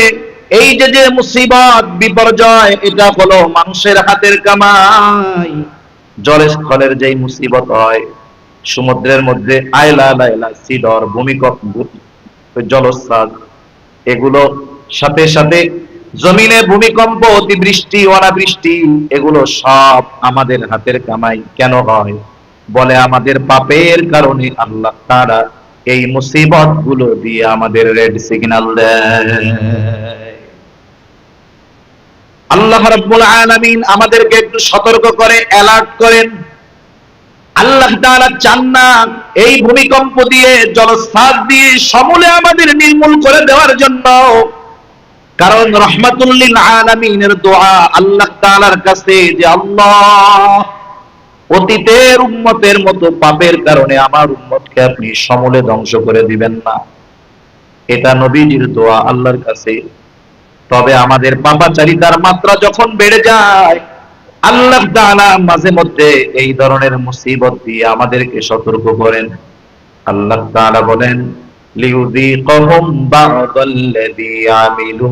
এই যে মুসিবত, বিপর্যয়, এটা হলো মানুষের হাতের কামাই। জল স্থলের যেই মুসিবত হয়, সমুদ্রের মধ্যে আয়লা লায়লা সিডর, ভূমিকম্প, জলোচ্ছ্বাস, এগুলো সাথে সাথে জমিনে ভূমিকম্প, অতিবৃষ্টি, অনাবৃষ্টি, এগুলো সব আমাদের হাতের কামাই। কেন হয়? বলে আমাদের পাপের কারণে আল্লাহ তাআলা এই মুসিবত গুলো দিয়ে আমাদের রেড সিগন্যাল দেয়। আল্লাহ রাব্বুল আলামিন আমাদেরকে একটু সতর্ক করে, অ্যালার্ট করেন। আল্লাহ তাআলা চান না এই ভূমিকম্প দিয়ে, জলোচ্ছ্বাস দিয়ে সমূলে আমাদের নির্মূল করে দেওয়ার জন্য। কারণ রাহমাতুল লিল আলামিনের দোয়া আল্লাহ তাআলার কাছে যে, আল্লাহ, অতীতের উম্মতের মতো পাপের কারণে আমার উম্মতকে আপনি সমূলে ধ্বংস করে দিবেন না। এটা নবীজির দোয়া আল্লাহর কাছে। তবে আমাদের পাপাচারিতার মাত্রা যখন বেড়ে যায়, আল্লাহ তাআলা মাঝে মধ্যে এই ধরনের মুসিবত দিয়ে আমাদেরকে সতর্ক করেন। আল্লাহ তাআলা বলেন, লিয়ুযীকাহুম বা'দাল্লাযী আমিলু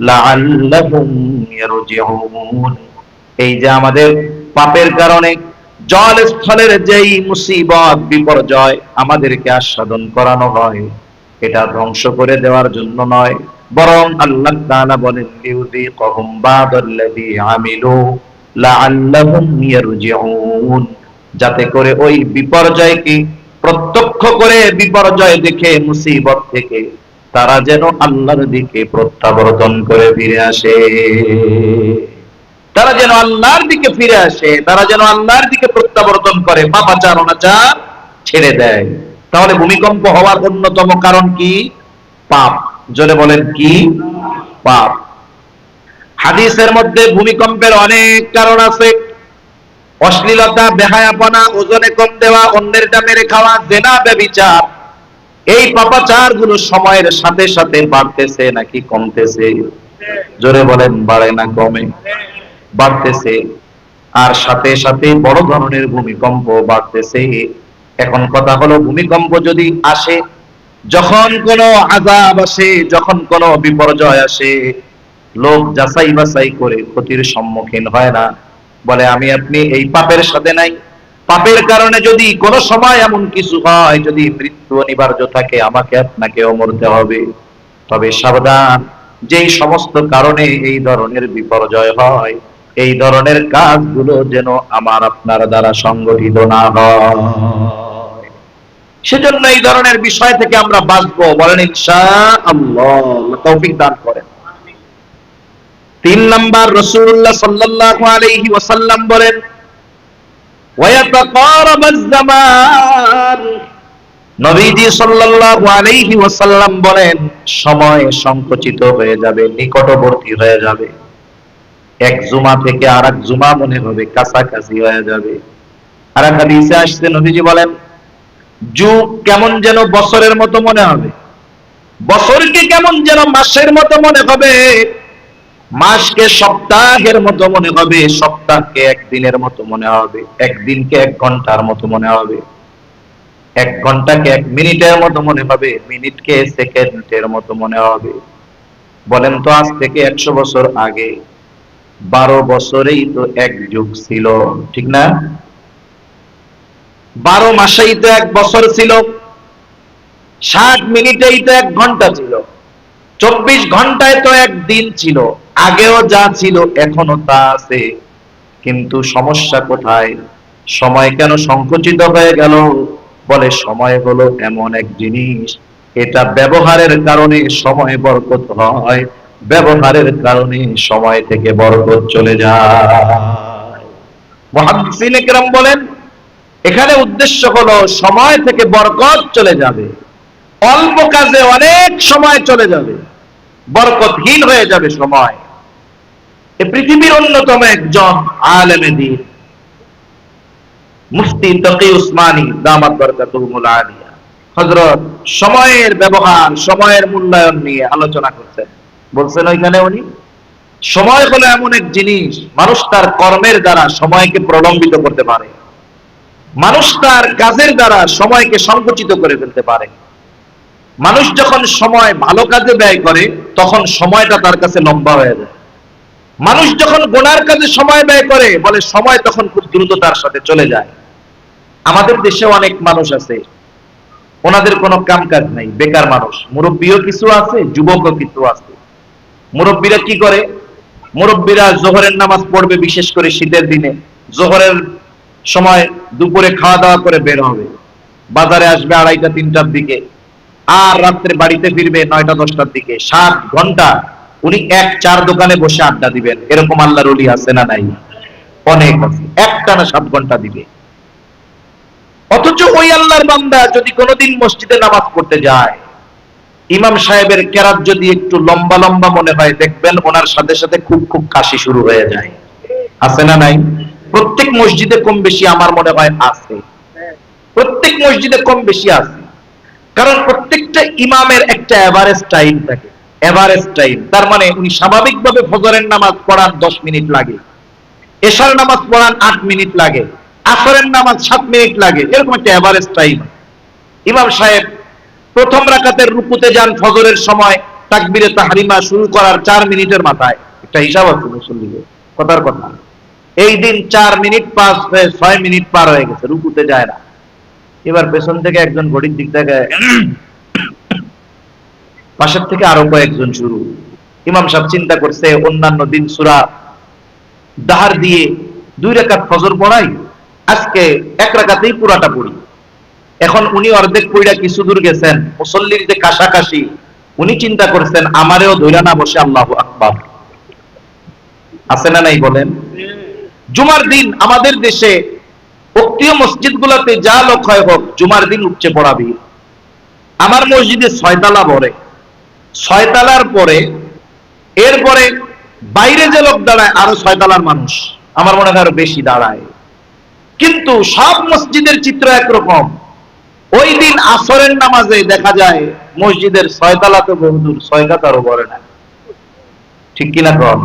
লাআল্লাহুম ইয়ারজিউন। এই যে আমাদের পাপের কারণে জল স্থলের যেই মুসিবত, বিপর্যয় আমাদেরকে আস্বাদন করানো হয়, এটা ধ্বংস করে দেওয়ার জন্য নয়, বরং আল্লাহ তাআলা বলেন, লিয়ুযীকাহুম বা'দাল্লাযী আমিলু লাআল্লাহুম ইয়ারজিউন, যাতে করে ওই বিপর্যয়কে প্রত্যক্ষ করে, বিপর্যয় দেখে, মুসিবত থেকে তারা যেন আল্লাহর দিকে প্রত্যাবর্তন করে ফিরে আসে। তারা যেন আল্লাহর দিকে ফিরে আসে, তারা যেন আল্লাহর দিকে প্রত্যাবর্তন করে, পাপাচার অনাচার ছেড়ে দেয়। তাহলে ভূমিকম্প হওয়ার অন্যতম কারণ কি? পাপ। জোরে বলেন, কি? পাপ। হাদিসের মধ্যে ভূমিকম্পের অনেক কারণ আছে। অশ্লীলতা, বেহায়াপনা, ওজনে কম দেওয়া, অন্যেরটা মেরে খাওয়া, জেনা, ব্যভিচার, এই পাপাচার গুলো সময়ের সাথে সাথে বাড়তেছে নাকি কমতেছে? জোরে বলেন, বাড়ে না কমে? বাড়তেছে। আর সাথে সাথে বড় ধরনের ভূমিকম্প বাড়তেছে। এখন কথা হলো, ভূমিকম্প যদি আসে, যখন কোনো আযাব আসে, যখন কোনো বিপর্যয় আসে, লোক যাচাই বাছাই করে ক্ষতির সম্মুখীন হয় না। বলে আমি আপনি এই পাপের সাথে নাই, পাপের কারণে যদি কোনো সময় এমন কিছু হয়, যদি মৃত্যু অনিবার্য থাকে, আমাকে আপনাকেও মরতে হবে। তবে সাবধান, যেই সমস্ত কারণে এই ধরনের বিপর্যয় হয়, এই ধরনের কাজগুলো যেন আমার আপনার দ্বারা সংগঠিত না হয়। সেজন্য এই ধরনের বিষয় থেকে আমরা বাঁচবো। বলেন ইনশাআল্লাহ, তৌফিক দান করেন। 3 নাম্বার, রাসূলুল্লাহ সাল্লাল্লাহু আলাইহি ওয়াসাল্লাম বলেন, ওয়ায়াতাকারাবাজ জামান। নবীজি সাল্লাল্লাহু আলাইহি ওয়াসাল্লাম বলেন, সময় সংকুচিত হয়ে যাবে, নিকটবর্তী হয়ে যাবে। এক জুমা থেকে আরেক জুমা মনে হবে কাছাকাছি হয়ে যাবে। আর এক হাদিসে আসছে, নবীজি বলেন, যুগ কেমন যেন বছরের মতো মনে হবে, বছরকে কেমন যেন মাসের মতো মনে হবে। মাসকে সপ্তাহের মতো মনে হবে, সপ্তাহকে একদিনের মতো মনে হবে, একদিনকে 1 ঘন্টার মতো মনে হবে, 1 ঘন্টাকে 1 মিনিটের মতো মনে হবে, মিনিটকে সেকেন্ডের মতো মনে হবে। বলেন তো আজ থেকে 100 বছর আগে 12 বছরেই তো 1 যুগ ছিল, ঠিক না? 12 মাসেই তো 1 বছর ছিল, 60 মিনিটেই তো 1 ঘন্টা ছিল, 24 ঘন্টায় তো 1 দিন ছিল। আগেও যা ছিল এখনো তা আছে, কিন্তু সমস্যা কোথায়? সময় কেন সংকুচিত হয়ে গেল? বলে সময় হলো এমন এক জিনিস, এটা ব্যবহারের কারণে সময় বরকত হয়, ব্যবহারের কারণে সময় থেকে বরকত চলে যায়। মুহাদ্দিসিনে কেরাম বলেন এখানে উদ্দেশ্য হলো সময় থেকে বরকত চলে যাবে, অল্প কাজে অনেক সময় চলে যাবে, বরকতহীন হয়ে যাবে সময়। এই পৃথিবীর অন্যতম একজন আলেমে দ্বীন মুফতি তকি উসমানী দামাত বরকাতুহুল আলিয়া হযরত সময়ের ব্যবহার, সময়ের মূল্যায়ন নিয়ে আলোচনা করছেন। বলছেন ওইখানে উনি, সময় হলো এমন এক জিনিস, মানুষ তার কর্মের দ্বারা সময়কে প্রলম্বিত করতে পারে, মানুষ তার কাজের দ্বারা সময়কে সংকুচিত করে ফেলতে পারে। মানুষ যখন সময় ভালো কাজে ব্যয় করে তখন সময়টা তার কাছে লম্বা হয়ে যায়। মানুষ যখন গুনার কাজে সময় ব্যয় করে বলে সময় তখন খুব দ্রুত তার সাথে চলে যায়। আমাদের দেশে অনেক মানুষ আছে, ওনাদের কোনো কাম কাজ নাই, বেকার মানুষ। মুরব্বীও কিছু আছে, যুবকও কিছু আছে। মুরব্বীরা কি করে? মুরব্বীরা জোহরের নামাজ পড়বে, বিশেষ করে শীতের দিনে জোহরের সময় দুপুরে খাওয়া দাওয়া করে বের হবে, বাজারে আসবে 2:30-3টার দিকে, আর রাত্রে বাড়িতে ফিরবে 9টা-10টার দিকে। 7 ঘন্টা উনি 1-4 দোকানে বসে আড্ডা দিবেন। এরকম আল্লাহর ওলি আছে না নাই? অনেক আছে, একটানা 7 ঘন্টা দিবে। অথচ ওই আল্লাহর বান্দা যদি কোনোদিন মসজিদে নামাজ পড়তে যায়, ইমাম সাহেবের কেরাত যদি একটু লম্বা লম্বা মনে হয়, দেখবেন ওনার সাথে সাথে খুব খুব কাশি শুরু হয়ে যায়। আছে না নাই? প্রত্যেক মসজিদে কম বেশি আমার মনে হয় আছে, প্রত্যেক মসজিদে কম বেশি আছে। কারণ প্রত্যেকটা ইমামের একটা এভারেজ টাইম থাকে, এভারেজ টাইম। তার মানে উনি স্বাভাবিকভাবে ফজরের নামাজ পড়ান 10 মিনিট লাগে, এশার নামাজ পড়ান 8 মিনিট লাগে, আসরের নামাজ 7 মিনিট লাগে, এরকম একটা এভারেজ টাইম। ইমাম সাহেব প্রথম রাকাতের রুকুতে যান ফজরের সময়, তাকবীরে তাহরিমা শুরু করার 4 মিনিটের মাথায়। একটা হিসাব আছে মুসল্লিদের, কথার কথা। এই দিন 4 মিনিট পাস হয়ে 6 মিনিট পার হয়ে গেছে, রুকুতে যায় না। এবার পেছন থেকে একজন ঘড়ির দিক থেকে, পাশের থেকে আরো কয়েকজন শুরু। ইমাম সাহেব চিন্তা করছে অন্যান্য দিন সূরা দাহার দিয়ে 2 রাকাত ফজর পড়াই, আজকে 1 রাকাতেই পুরাটা পড়ি। এখন উনি অর্ধেক পড়া কিছু দূর গেছেন, মুসল্লির যে কাশাকাশি, উনি চিন্তা করছেন আমারেও ধইরা না বসে আল্লাহু আকবার। আছে না নাই বলেন? জুমার দিন আমাদের দেশে উক্তীয় মসজিদগুলোতে যা লোক হয় হোক, জুমার দিন উপচে পড়াবি। আমার মসজিদে 6 তালা ভরে, 6 তালার পরে এরপরে বাইরে যে লোক দাঁড়ায় আরো 6 তালার মানুষ, আমার মনে হয় আরো বেশি দাঁড়ায়। কিন্তু সব মসজিদের চিত্র একরকম। ওই দিন আসরের নামাজে দেখা যায় মসজিদের 6 তালা তো বহুদূর, 6 কাতারও ভরে না, ঠিক কিনা কম?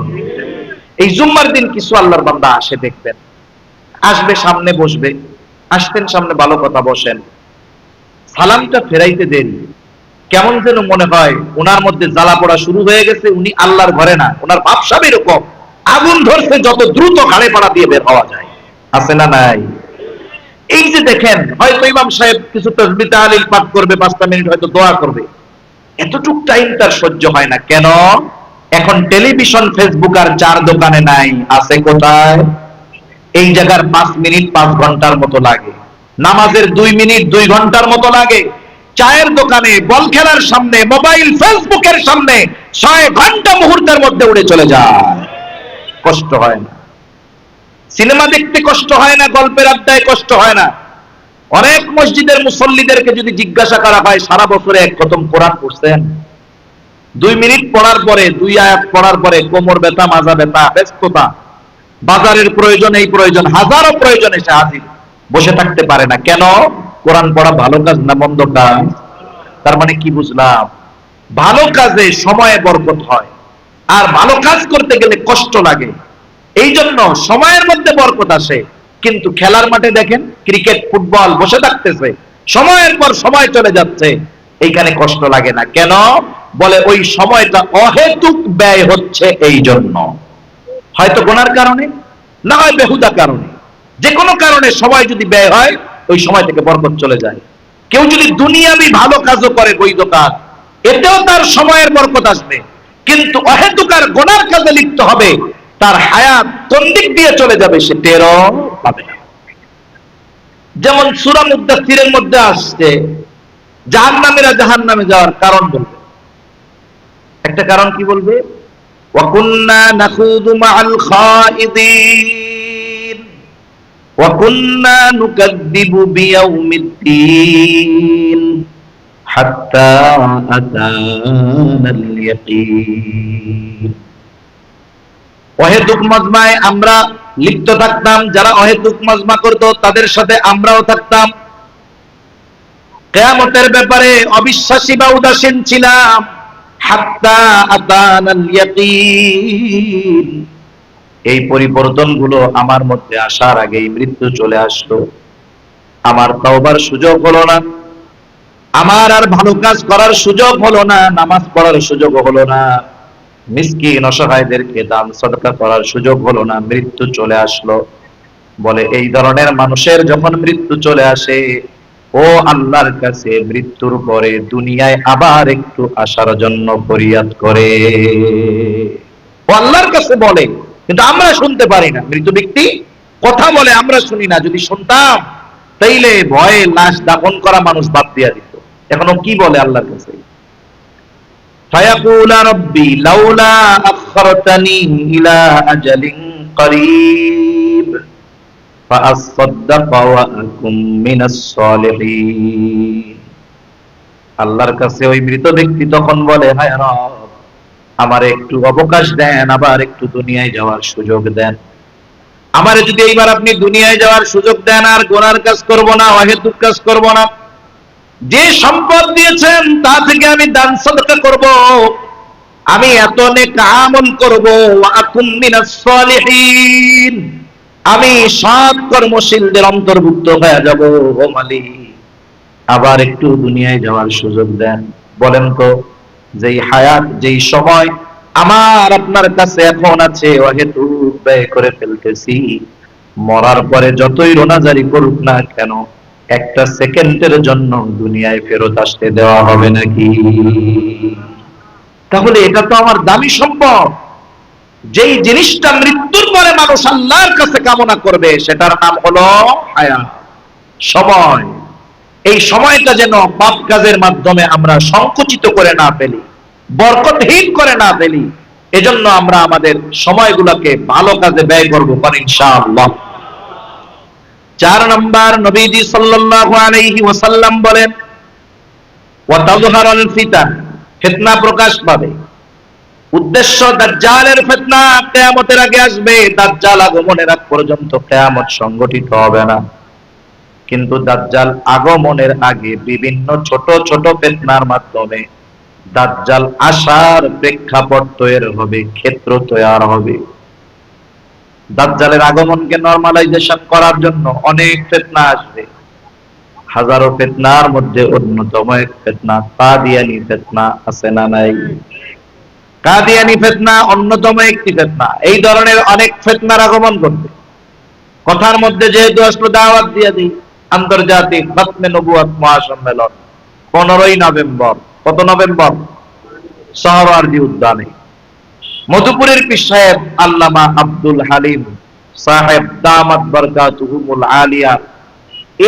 এই জুম্মার দিন কিছু আল্লাহর বান্দা আসে, দেখবেন আসবে, সামনে বসবে, আসতেন সামনে, ভালো কথা বসেন, সালামটা ফেরাইতে দেরি, কেমন যেন মনে হয় ওনার মধ্যে জ্বালা পড়া শুরু হয়ে গেছে, উনি আল্লাহর ঘরে না, ওনার ভাবসাব এরকম, আগুন ধরছে, যত দ্রুত ঘাড়ে পাড়া দিয়ে বের হওয়া যায়। আছে না নাই? এই যে দেখেন, হয়তো ইমাম সাহেব কিছু তাসবিহ তাহলিল পাঠ করবে, 5টা মিনিট হয়তো দোয়া করবে, এতটুক টাইম তার সহ্য হয় না। কেন? এখন টেলিভিশন, ফেসবুক আর 4 দোকানে নাই, আছে কোথায়? এই জায়গার 5 মিনিট 5 ঘন্টার মতো লাগে, নামাজের 2 মিনিট 2 ঘন্টার মতো লাগে, চায়ের দোকানে, বল খেলার সামনে, মোবাইল ফেসবুকের সামনে 6 ঘন্টা মুহূর্তের মধ্যে উড়ে চলে যায়। কষ্ট হয় না? সিনেমা দেখতে কষ্ট হয় না? গল্পের আড্ডায় কষ্ট হয় না? অনেক মসজিদের মুসল্লিদেরকে যদি জিজ্ঞাসা করা হয় সারা বছরে 1 খতম কোরআন পড়ছেন, 2 মিনিট পড়ার পরে, 2 আয়াত পড়ার পরে কোমর ব্যথা, মাজা ব্যথা, ব্যস্ততা, বাজারের প্রয়োজন, এই প্রয়োজন, হাজারো প্রয়োজন এসে হাজির, বসে থাকতে পারে না। কেন? কোরআন পড়া ভালো কাজ না মন্দ কাজ? তার মানে কি বুঝলাম? ভালো কাজে সময়ে বরকত হয়, আর ভালো কাজ করতে গেলে কষ্ট লাগে। এই জন্য সময়ের মধ্যে বরকত আসে, কিন্তু খেলার মাঠে দেখেন ক্রিকেট ফুটবল বসে থাকতেছে, সময়ের পর সময় চলে যাচ্ছে, এইখানে কষ্ট লাগে না কেন? বলে ওই সময়টা অহেতুক ব্যয় হচ্ছে। এই জন্য হয়তো গুনার কারণে, না হয় বেহুদা কারণে, যে কোনো কারণে সময় যদি ব্যয় হয় ওই সময় থেকে বরকত চলে যায়। কেউ যদি দুনিয়াবি ভালো কাজও করে, বৈধ কাজ, এতেও তার সময়ের বরকত আসবে, কিন্তু অহেতুক আর গুনার কাজে লিপ্ত হবে, তার হায়াত কোন দিক দিয়ে চলে যাবে সে টেরও পাবে না। যেমন সূরা মুদ্দাসসিরের মধ্যে আসছে জাহান্নামীরা জাহান্নামে যাওয়ার কারণ বলবে। একটা কারণ কি বলবে? ওয়া কুন্না নাখুদু মাআল খাইদিন ওয়া কুন্না নুকাদ্দিবু বিয়াউমিদ্দিন হাত্তা আতানাল ইয়াকিন। অহেতুক মজমায় আমরা লিপ্ত থাকতাম, যারা অহেতুক মজমা করত তাদের সাথে আমরাও থাকতাম। কিয়ামতের ব্যাপারে অবিশ্বাসী বা উদাসীন ছিলাম। হাত্তা আতানাল ইয়াকিন, এই পরিবর্তনগুলো আমার মধ্যে আসার আগেই মৃত্যু চলে আসলো। আমার তওবার সুযোগ হলো না, আমার আর ভালো কাজ করার সুযোগ হলো না, নামাজ পড়ার সুযোগ হলো না, মিসকিন অসহায়দেরকে দান সদকা করার সুযোগ হলো না, মৃত্যু চলে আসলো। বলে এই ধরনের মানুষের যখন মৃত্যু চলে আসে, ও আল্লাহর কাছে মৃত্যুর পরে দুনিয়ায় আবার একটু আসার জন্য ফরিয়াদ করে। ও আল্লাহর কাছে বলে, কিন্তু আমরা শুনতে পারি না। মৃত ব্যক্তি কথা বলে, আমরা শুনি না। যদি শুনতাম তাইলে ভয়ে লাশ দাফন করা মানুষ বাদ দিয়া দিত। এখনো কি বলে আল্লাহর কাছে? ফায়াকুলা রাব্বি লাউলা আখখারতানি ইলা আজালিন করিব ফাআসাদদাকা ওয়া আকুম মিনাস সালিহিন। আল্লাহর কাছে ওই মৃত ব্যক্তি তখন বলে, হায় রব, আমারে একটু অবকাশ দেন, আবার একটু দুনিয়ায় যাওয়ার সুযোগ দেন। আমারে যদি এইবার আপনি দুনিয়ায় যাওয়ার সুযোগ দেন, আর গুনার কাজ করব না, অহেতুক কাজ করব না, যে সম্পদ দিয়েছেন তা থেকে আমি দান সদকা করব, আমি এত নেক আমল করব, ওয়া আকুম মিনাস সালিহিন, আমি সৎ কর্মশীলদের অন্তর্ভুক্ত হয়ে যাব। ও মালিক, আবার একটু দুনিয়ায় যাওয়ার সুযোগ দেন। বলেন তো, যেই হায়াত, যেই সময় আমার আপনার কাছে এখন আছে, অহেতুক ব্যয় করে ফেলতেছি, মরার পরে যতই রোনাজারি করুক না কেন, একটা সেকেন্ডের জন্য দুনিয়ায় ফেরত আসতে দেওয়া হবে নাকি? তাহলে এটা তো আমার দামি সম্পদ। যেই জিনিসটা মৃত্যুর পরে মানুষ আল্লাহর কাছে কামনা করবে, সেটার নাম হলো হায়াত, সময়। এই সময়টা যেন পাপ কাজের মাধ্যমে আমরা সংকুচিত করে না ফেলি, বরকতহীন করে না ফেলি, এজন্য আমরা আমাদের সময়গুলোকে ভালো কাজে ব্যয় করব ইনশাআল্লাহ। 4 নাম্বার, নবীজি সাল্লাল্লাহু আলাইহি ওয়াসাল্লাম বলেন, ওয়া তাযহারুল ফিতান, ফিতনা প্রকাশ পাবে। উদ্দেশ্য দাজ্জালের ফিতনা কিয়ামতের আগে আসবে। দাজ্জাল আগমনের আগ পর্যন্ত কিয়ামত সংগঠিত হবে না, কিন্তু দাজ্জাল আগমনের আগে বিভিন্ন ছোট ছোট ফিতনার মাধ্যমে দাজ্জাল আসার প্রেক্ষাপট তৈরি হবে, ক্ষেত্র তৈরি হবে। দাজ্জালের আগমনকে নরমালাইজেশন করার জন্য অনেক ফিতনা আসবে। হাজারো ফিতনার মধ্যে অন্যতম এক ফিতনা কাদিয়ানী ফিতনা, আছে না নাই? কাদিয়ানী ফিতনা অন্যতম একটি ফিতনা। এই ধরনের অনেক ফিতনার আগমন করবে। কথার মধ্যে যেহেতু আসলে দাওয়াত দিয়ে দিই, আন্তর্জাতিক খতমে নবুয়ত মহাসম্মেলন 15ই নভেম্বর। কত নভেম্বর? সোহরাওয়ার্দী উদ্যানে। মধুপুরের পীর সাহেব আল্লামা আব্দুল হালিম সাহেব দামাত বরকাতুহুমুল আলিয়া,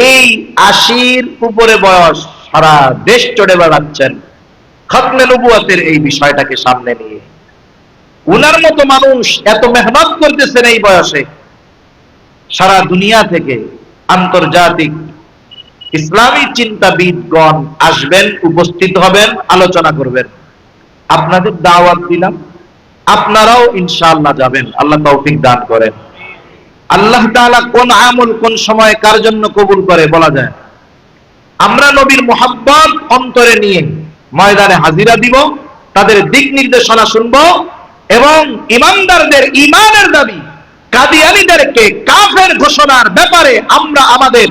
এই 80-র উপরে বয়স, সারা দেশ চড়ে বেড়াচ্ছেন খতমে নবুয়তের এই বিষয়টাকে সামনে নিয়ে। উনার মতো মানুষ এত মেহনত করতেছেন এই বয়সে। সারা দুনিয়া থেকে আন্তর্জাতিক ইসলামী চিন্তাবিদগণ আসবেন, উপস্থিত হবেন, আলোচনা করবেন। আপনাদের দাওয়াত দিলাম, আপনারাও ইনশাআল্লাহ যাবেন। আল্লাহ তৌফিক দান করেন। আল্লাহ তাআলা কোন আমল কোন সময় কার জন্য কবুল করে বলা যায়। আমরা নবীর মুহাব্বত অন্তরে নিয়ে ময়দানে হাজিরা দিব, তাদের দিক নির্দেশনা শুনবো, এবং ইমানদারদের ইমানের দাবি, কাদিয়ানীদেরকে কাফের ঘোষণার ব্যাপারে আমরা আমাদের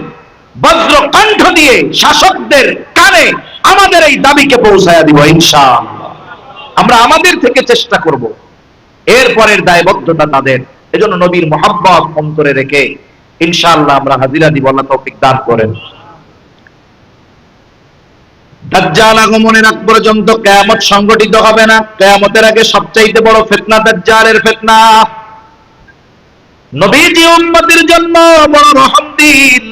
বজ্র কণ্ঠ দিয়ে শাসকদের কানে আমাদের এই দাবিকে পৌঁছায়া দিব ইনশাআল্লাহ। আমরা আমাদের থেকে চেষ্টা করব, এরপরের দায়বদ্ধতা তাদের। এজন্য নবীর মহব্বত অন্তরে রেখে ইনশাআল্লাহ আমরা হাজিরা দিব। আল্লাহ তৌফিক দান করেন। দাজ্জাল আগমনের আগ পর্যন্ত কিয়ামত সংগঠিত হবে না। কিয়ামতের আগে সবচাইতে বড় ফিতনা দাজ্জালের ফিতনা। নবীজি উম্মতের জন্য বড় রহম দিন,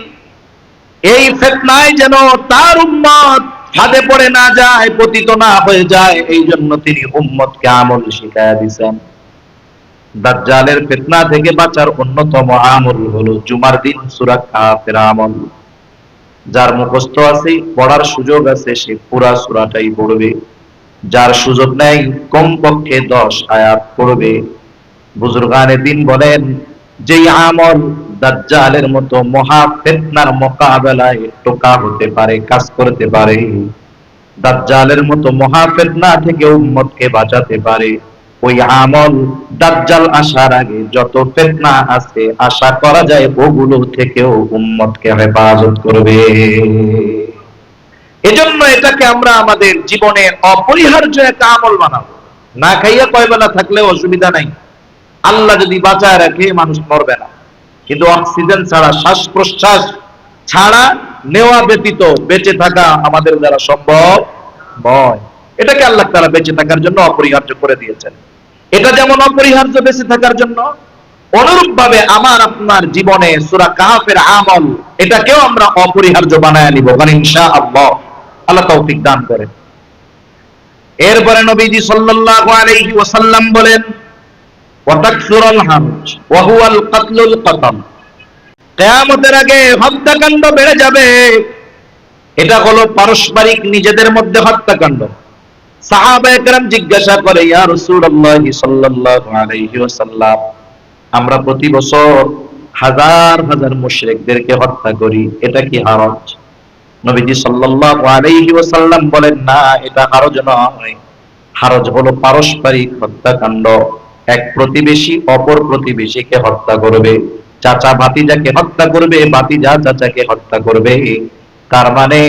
এই ফিতনায় যেন তার উম্মত ফাঁদে পড়ে না যায়, পতিত না হয়ে যায়, এই জন্য তিনি উম্মতকে আমল শিখায়া দিয়েছেন। দাজ্জালের ফিতনা থেকে বাঁচার অন্যতম আমল হলো জুমার দিন সূরা কাফের আমল। যার মুখস্থ আছে, পড়ার সুযোগ আছে, সে পুরা সূরাটাই পড়বে। যার সুযোগ নাই কমপক্ষে 10 আয়াত পড়বে। বুজুর্গানে দিন বলেন, যেই আমল দাজ্জালের মতো মহা ফিতনার মোকাবেলায় টোকা হতে পারে, কাজ করতে পারে, দাজ্জালের মতো মহা ফিতনা থেকে উম্মতকে বাঁচাতে পারে, ওই আমল দাজ্জাল আসার আগে যত ফিতনা আছে আশা করা যায় ওগুলো থেকেও উম্মতকে হেফাজত করবে। এজন্য এটাকে আমরা আমাদের জীবনে অপরিহার্য একটা আমল বানাবো। না খাইয়া কয় বেলা থাকলে অসুবিধা নাই, আল্লাহ যদি বাঁচায় রাখে মানুষ মরবে না। কিন্তু অক্সিজেন ছাড়া, শ্বাস প্রশ্বাস ছাড়া নেওয়া ব্যতীত বেঁচে থাকা আমাদের দ্বারা সম্ভব নয়। এটাকে আল্লাহ তাআলা বেঁচে থাকার জন্য অপরিহার্য করে দিয়েছেন। এটা যেমন অপরিহার্য বেঁচে থাকার জন্য, অনুরূপ ভাবে আমার আপনার জীবনে সূরা কাহফের আমল এটাকেও আমরা অপরিহার্য বানায় নিব ইনশাআল্লাহ। আল্লাহ তৌফিক দান করেন। এরপরে নবীজি সাল্লাল্লাহু আলাইহি ওয়াসাল্লাম বলেন, ওয়াতাকসুরুল হারজ ওয়া হুয়াল কাতলুল কাতাম। কিয়ামতের আগে হত্যাকাণ্ড বেড়ে যাবে। এটা হলো পারস্পরিক নিজেদের মধ্যে হত্যাকাণ্ড। সাহাবায়ে কেরাম জিজ্ঞাসা করে, ইয়া রাসূলুল্লাহ সাল্লাল্লাহু আলাইহি ওয়াসাল্লাম, আমরা প্রতি বছর হাজার হাজার মুশরিকদেরকে হত্যা করি, এটা কি হারজ? নবীজি সাল্লাল্লাহু আলাইহি ওয়াসাল্লাম বলেন, না, এটা হারজ নয়। হারজ হলো পারস্পরিক হত্যাকাণ্ড। এক প্রতিবেশী অপর প্রতিবেশীকে হত্যা করবে, চাচা ভাতিজাকে হত্যা করবে, ভাতিজা চাচাকে হত্যা করবে। তার মানে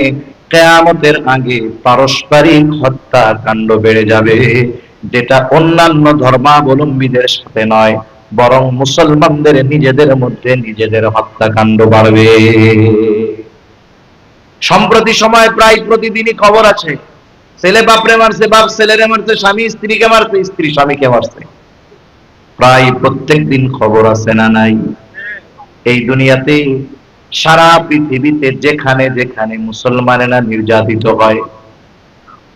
কিয়ামতের আগে পারস্পরিক হত্যাকাণ্ড বেড়ে যাবে, যেটা অন্যান্য ধর্মাবলম্বীদের সাথে নয়, বরং মুসলমানদের নিজেদের মধ্যে নিজেদের হত্যাকাণ্ড বাড়বে। সম্প্রতি সময় প্রায় প্রতিদিনই খবর আছে, ছেলে বাপরে মারছে, বাপ ছেলেরে মারছে, স্বামী স্ত্রীকে মারছে, স্ত্রী স্বামীকে মারছে। প্রায় প্রত্যেক দিন খবর আছে না নাই? এই দুনিয়াতে সারা পৃথিবীতে যেখানে যেখানে মুসলমানেরা নির্যাতিত হয়,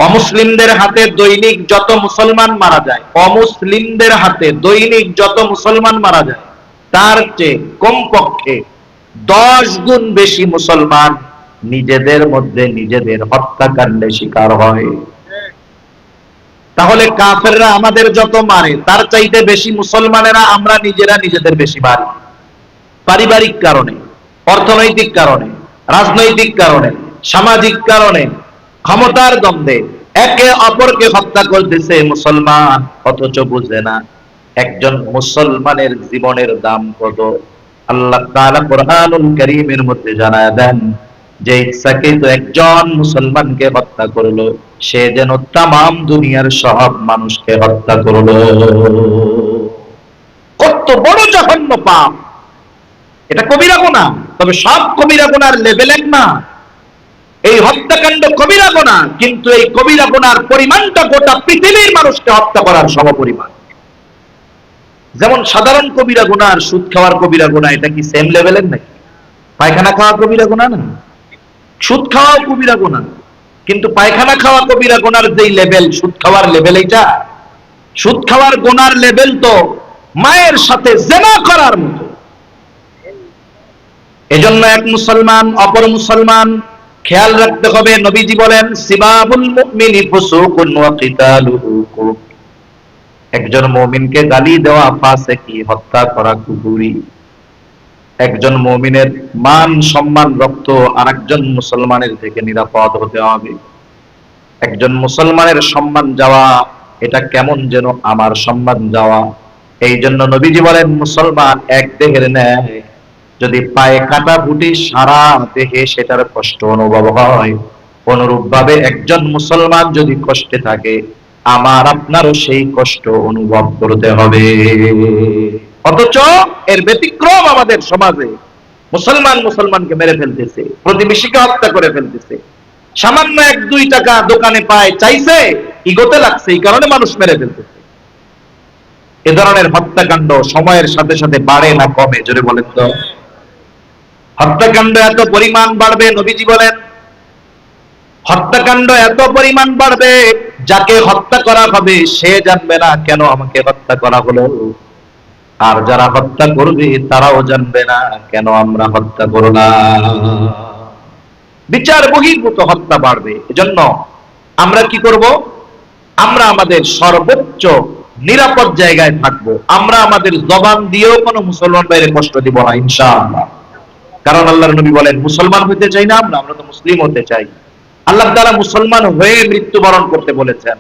অমুসলিমদের হাতে দৈনিক যত মুসলমান মারা যায়, অমুসলিমদের হাতে দৈনিক যত মুসলমান মারা যায়, তার চেয়ে কমপক্ষে 10 গুণ বেশি মুসলমান নিজেদের মধ্যে নিজেদের হত্যাকাণ্ডে শিকার হয়। তাহলে কাফেররা আমাদের যত মারে, তার চাইতে বেশি মুসলমানেরা আমরা নিজেরা নিজেদের বেশি মারি। পারিবারিক কারণে, অর্থনৈতিক কারণে, রাজনৈতিক কারণে, সামাজিক কারণে, ক্ষমতার দ্বন্দ্বে একে অপরকে হত্যা করতেছে মুসলমান, অথচ বুঝে না একজন মুসলমানের জীবনের দাম কত। আল্লাহ তাআলা কুরআনুল কারীমের মধ্যে জানায় দেন যে ইচ্ছাকৃত একজন মুসলমানকে হত্যা করলো, সে যেন তামাম দুনিয়ার সব মানুষকে হত্যা করলো। কত বড় জঘন্য পাপ! এটা কবিরা গুনাহ, তবে সব কবিরা গুনার লেভেল এক না। এই হত্যাকাণ্ড কবিরা গুনাহ, কিন্তু এই কবিরা গুনার পরিমাণটা গোটা পৃথিবীর মানুষকে হত্যা করার সমপরিমাণ। যেমন সাধারণ কবিরা গুনাহ আর সুদ খাওয়ার কবিরা গুনাহ, এটা কি সেম লেভেলের নাকি? পায়খানা খাওয়া কবিরা গুনাহ না? সুদ খাওয়াও কবিরা গুনাহ, কিন্তু পায়খানা খাওয়া কবিরা গুনার যেই লেভেল, সুদ খাওয়ার লেভেল এইটা। সুদ খাওয়ার গুনার লেভেল তো মায়ের সাথে জিনা করার মতো। এজন্য এক মুসলমান অপর মুসলমান খেয়াল রাখতে হবে। নবীজি বলেন, সিবাবুল মুমিনি ফুসুকুন ওয়া কিতালুহু কুফর। একজন মুমিনকে গালি দেওয়া ফাসিকি, হত্যা করা কুফরি। একজন মুমিনের মান সম্মান রক্ত আরেকজন মুসলমানের থেকে নিরাপদ হতে হবে। একজন মুসলমানের সম্মান যাওয়া এটা কেমন যেন আমার সম্মান যাওয়া। এই জন্য নবীজি বলেন, মুসলমান এক দেহের ন্যায়, যদি পায়ে কাটা ফুটে সারা দেহে সেটার কষ্ট অনুভব হয়, অনুরূপ ভাবে একজন মুসলমান যদি কষ্টে থাকে, আমার আপনারও সেই কষ্ট অনুভব করতে হবে। অথচ এর ব্যতিক্রম আমাদের সমাজে, মুসলমান মুসলমানকে মেরে ফেলতেছে, প্রতিবেশীকে হত্যা করে ফেলতেছে। সামান্য 1-2 টাকা দোকানে পায়, চাইছে, ইগোতে লাগছে, এই কারণে মানুষ মেরে ফেলতেছে। এ ধরনের হত্যাকাণ্ড সময়ের সাথে সাথে বাড়ে না কমে? জোরে বলেন তো। হত্যাকাণ্ড এত পরিমাণ বাড়বে, নবীজি বলেন হত্যাকাণ্ড এত পরিমাণ বাড়বে, যাকে হত্যা করা হবে সে জানবে না কেন আমাকে হত্যা করা হলো, আর যারা হত্যা করবে তারাও জানবে না কেন আমরা হত্যা করলাম। বিচার বহির্ভূত হত্যা বাড়বে। এজন্য আমরা কি করব? আমরা আমাদের সর্বোচ্চ নিরাপদ জায়গায় থাকবো। আমরা আমাদের জবান দিয়েও কোনো মুসলমান ভাইরে কষ্ট দিব না ইনশাআল্লাহ। কারণ আল্লাহর নবী বলেন, মুসলমান হতে চাই না আমরা তো মুসলিম হতে চাই। আল্লাহ তাআলা মুসলমান হয়ে মৃত্যুবরণ করতে বলেছেন,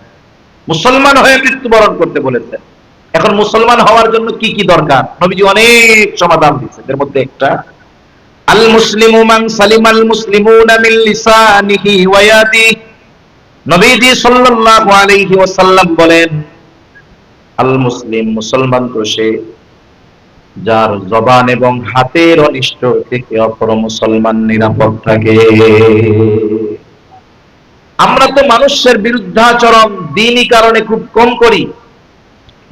মুসলমান হয়ে মৃত্যুবরণ করতে বলেছেন। এখন মুসলমান হওয়ার জন্য কি কি দরকার? নবীজি অনেক সমাধান দিয়েছেন। এর মধ্যে একটা, আল মুসলিমু মান সালিমাল মুসলিমুনা মিন লিসানিহি ওয়া ইয়াদিহি। নবীজি সাল্লাল্লাহু আলাইহি ওয়াসাল্লাম বলেন, আল মুসলিম, মুসলমান তো সে যার জবান এবং হাতের অনিষ্ট থেকে অপর মুসলমান নিরাপদ থাকে। আমরা তো মানুষের বিরুদ্ধাচরণ দ্বীনি কারণে খুব কম করি,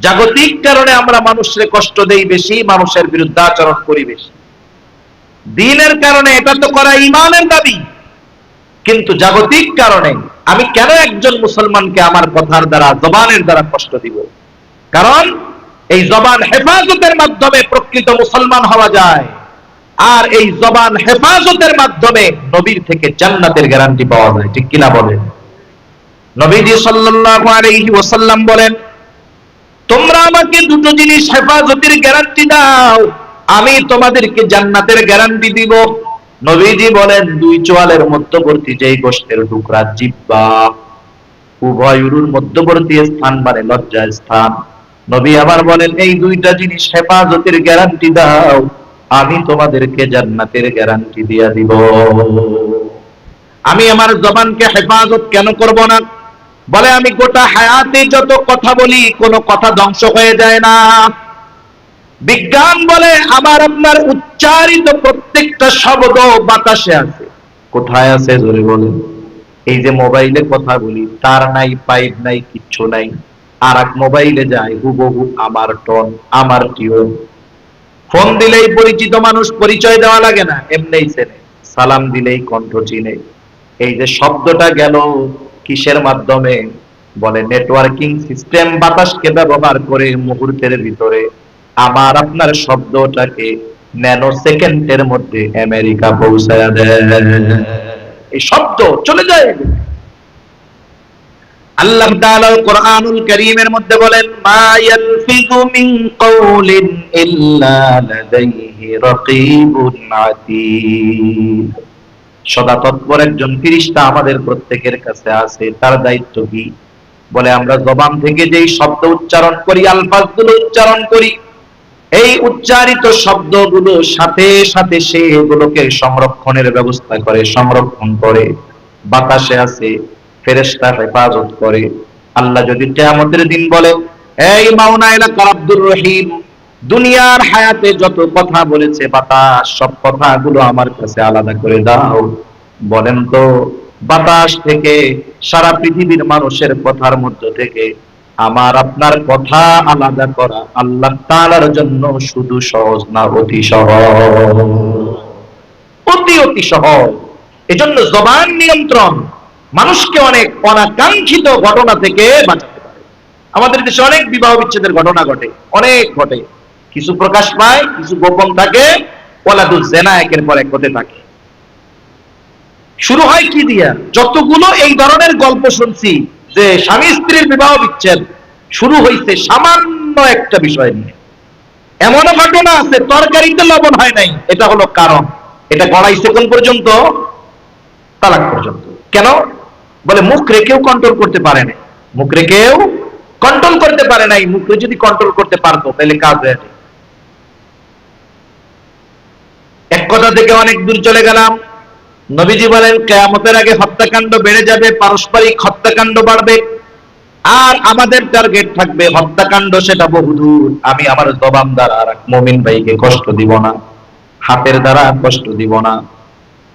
জাগতিক কারণে আমরা মানুষের কষ্ট দেই বেশি, মানুষের বিরুদ্ধাচরণ করি বেশি। দ্বীনের কারণে এটা তো করা ঈমানের দাবি, কিন্তু জাগতিক কারণে আমি কেন একজন মুসলমানকে আমার কথার দ্বারা, জবানের দ্বারা কষ্ট দিব? কারণ এই জবান হেফাজতের মাধ্যমে প্রকৃত মুসলমান হওয়া যায়, আর এই জবান হেফাজতের মাধ্যমে নবীর থেকে জান্নাতের গ্যারান্টি পাওয়া যায়। ঠিক কিনা বলেন? নবীজি সাল্লাল্লাহু আলাইহি ওয়াসাল্লাম বলেন, তোমরা আমাকে দুটো জিনিস হেফাজতের গ্যারান্টি দাও, আমি তোমাদেরকে জান্নাতের গ্যারান্টি দিব। নবীজি বলেন, 2 চোয়ালের মধ্যবর্তী যেই গোশতের টুকরা জিহ্বা, উভয় উরুর মধ্যবর্তী স্থান মানে লজ্জা স্থান, নবী আবার বলেন, এই 2টা জিনিস হেফাজতের গ্যারান্টি দাও, আমি তোমাদেরকে জান্নাতের গ্যারান্টি দিয়া দিব। আমি আমার জবানকে হেফাজত কেন করব না? বলে, আমি গোটা হায়াতে যত কথা বলি, কোনো কথা ধ্বংস হয়ে যায় না। বিজ্ঞান বলে, আমার আপনার উচ্চারিত প্রত্যেকটা শব্দ বাতাসে আছে। কোথায় আছে জোরে বলেন? এই যে মোবাইলে কথা বলি, তার নাই, পাইপ নাই, কিচ্ছু নাই, আর এক মোবাইলে যায় হুবহু আমার টোন, আমার টিউন। ফোন দিলেই পরিচিত মানুষ, পরিচয় দেওয়া লাগে না, এমনিই চেনে। সালাম দিলেই কণ্ঠ চিনে। এই যে শব্দটা গেল কিসের মাধ্যমে? বলে নেটওয়ার্কিং সিস্টেম বাতাসকে ব্যবহার করে মুহূর্তের ভিতরে আমার আপনার শব্দটাকে ন্যানো সেকেন্ডের মধ্যে আমেরিকা পৌঁছায় দেয়। এই শব্দ চলে যায়। আল্লাহ তাআলা কোরআনুল কারীমের মধ্যে বলেন, মা ইয়ালফিযু মিন কাওলিন ইল্লা লাদাইহি রাকীবুন আতীদ। সদা তৎপর একজন ফেরেশতা আমাদের প্রত্যেকের কাছে আছে। তার দায়িত্ব কি? বলে, আমরা জবান থেকে যেই শব্দ উচ্চারণ করি, আলফাজগুলো উচ্চারণ করি, এই উচ্চারিত শব্দগুলো সাথে সাথে সে এগুলোকে সংরক্ষণের ব্যবস্থা করে, সংরক্ষণ করে। বাতাসে আছে, ফেরেশতা হেফাজত করে। আল্লাহ যদি কিয়ামতের দিন বলে, এই মাওনা এলাকার আব্দুর রহিম, দুনিয়ার হায়াতে যত কথা বলেছে বাতাস, সব কথাগুলো আমার কাছে আলাদা করে দাও। বলেন তো, বাতাস থেকে, সারা পৃথিবীর মানুষের কথার মধ্য থেকে আমার আপনার কথা আলাদা করা আল্লাহ তাআলার জন্য শুধু সহজ না, অতি সহজ, অতি অতি সহজ। এজন্য জবান নিয়ন্ত্রণ মানুষকে অনেক অনাকাঙ্ক্ষিত ঘটনা থেকে বাঁচাতে পারে। আমাদের দেশে অনেক বিবাহ বিচ্ছেদের ঘটনা ঘটে, অনেক ঘটে। কিছু প্রকাশ পায়, কিছু গোপন থাকে, ওয়ালাদুজ জিনা একের পর এক হতে থাকে। শুরু হয় কি দিয়া? যতগুলো এই ধরনের গল্প শুনছি যে স্বামী স্ত্রীর বিবাহ বিচ্ছেদ, শুরু হইছে সামান্য একটা বিষয় নিয়ে। এমনও ঘটনা আছে তরকারিতে লবণ হয় নাই, এটা হলো কারণ। এটা গড়াইছে কোন পর্যন্ত? তালাক পর্যন্ত। কেন? বলে মুখ রেখেও কন্ট্রোল করতে পারে না, মুখ রেখেও কন্ট্রোল করতে পারে নাই, মুখে যদি কন্ট্রোল করতে পারতো তাহলে কাজ হয়ে যেত। এক কথা থেকে অনেক দূর চলে গেলাম। নবীজি বলেন কিয়ামতের আগে হত্যাকাণ্ড বেড়ে যাবে, পারস্পরিক হত্যাকাণ্ড বাড়বে, আর আমাদের টার্গেট থাকবে হত্যাকাণ্ড, সেটা বহুদূর। আমি আমার জবান দ্বারা আর এক মুমিন ভাইকে কষ্ট দিব না, হাতের দ্বারা কষ্ট দিব না।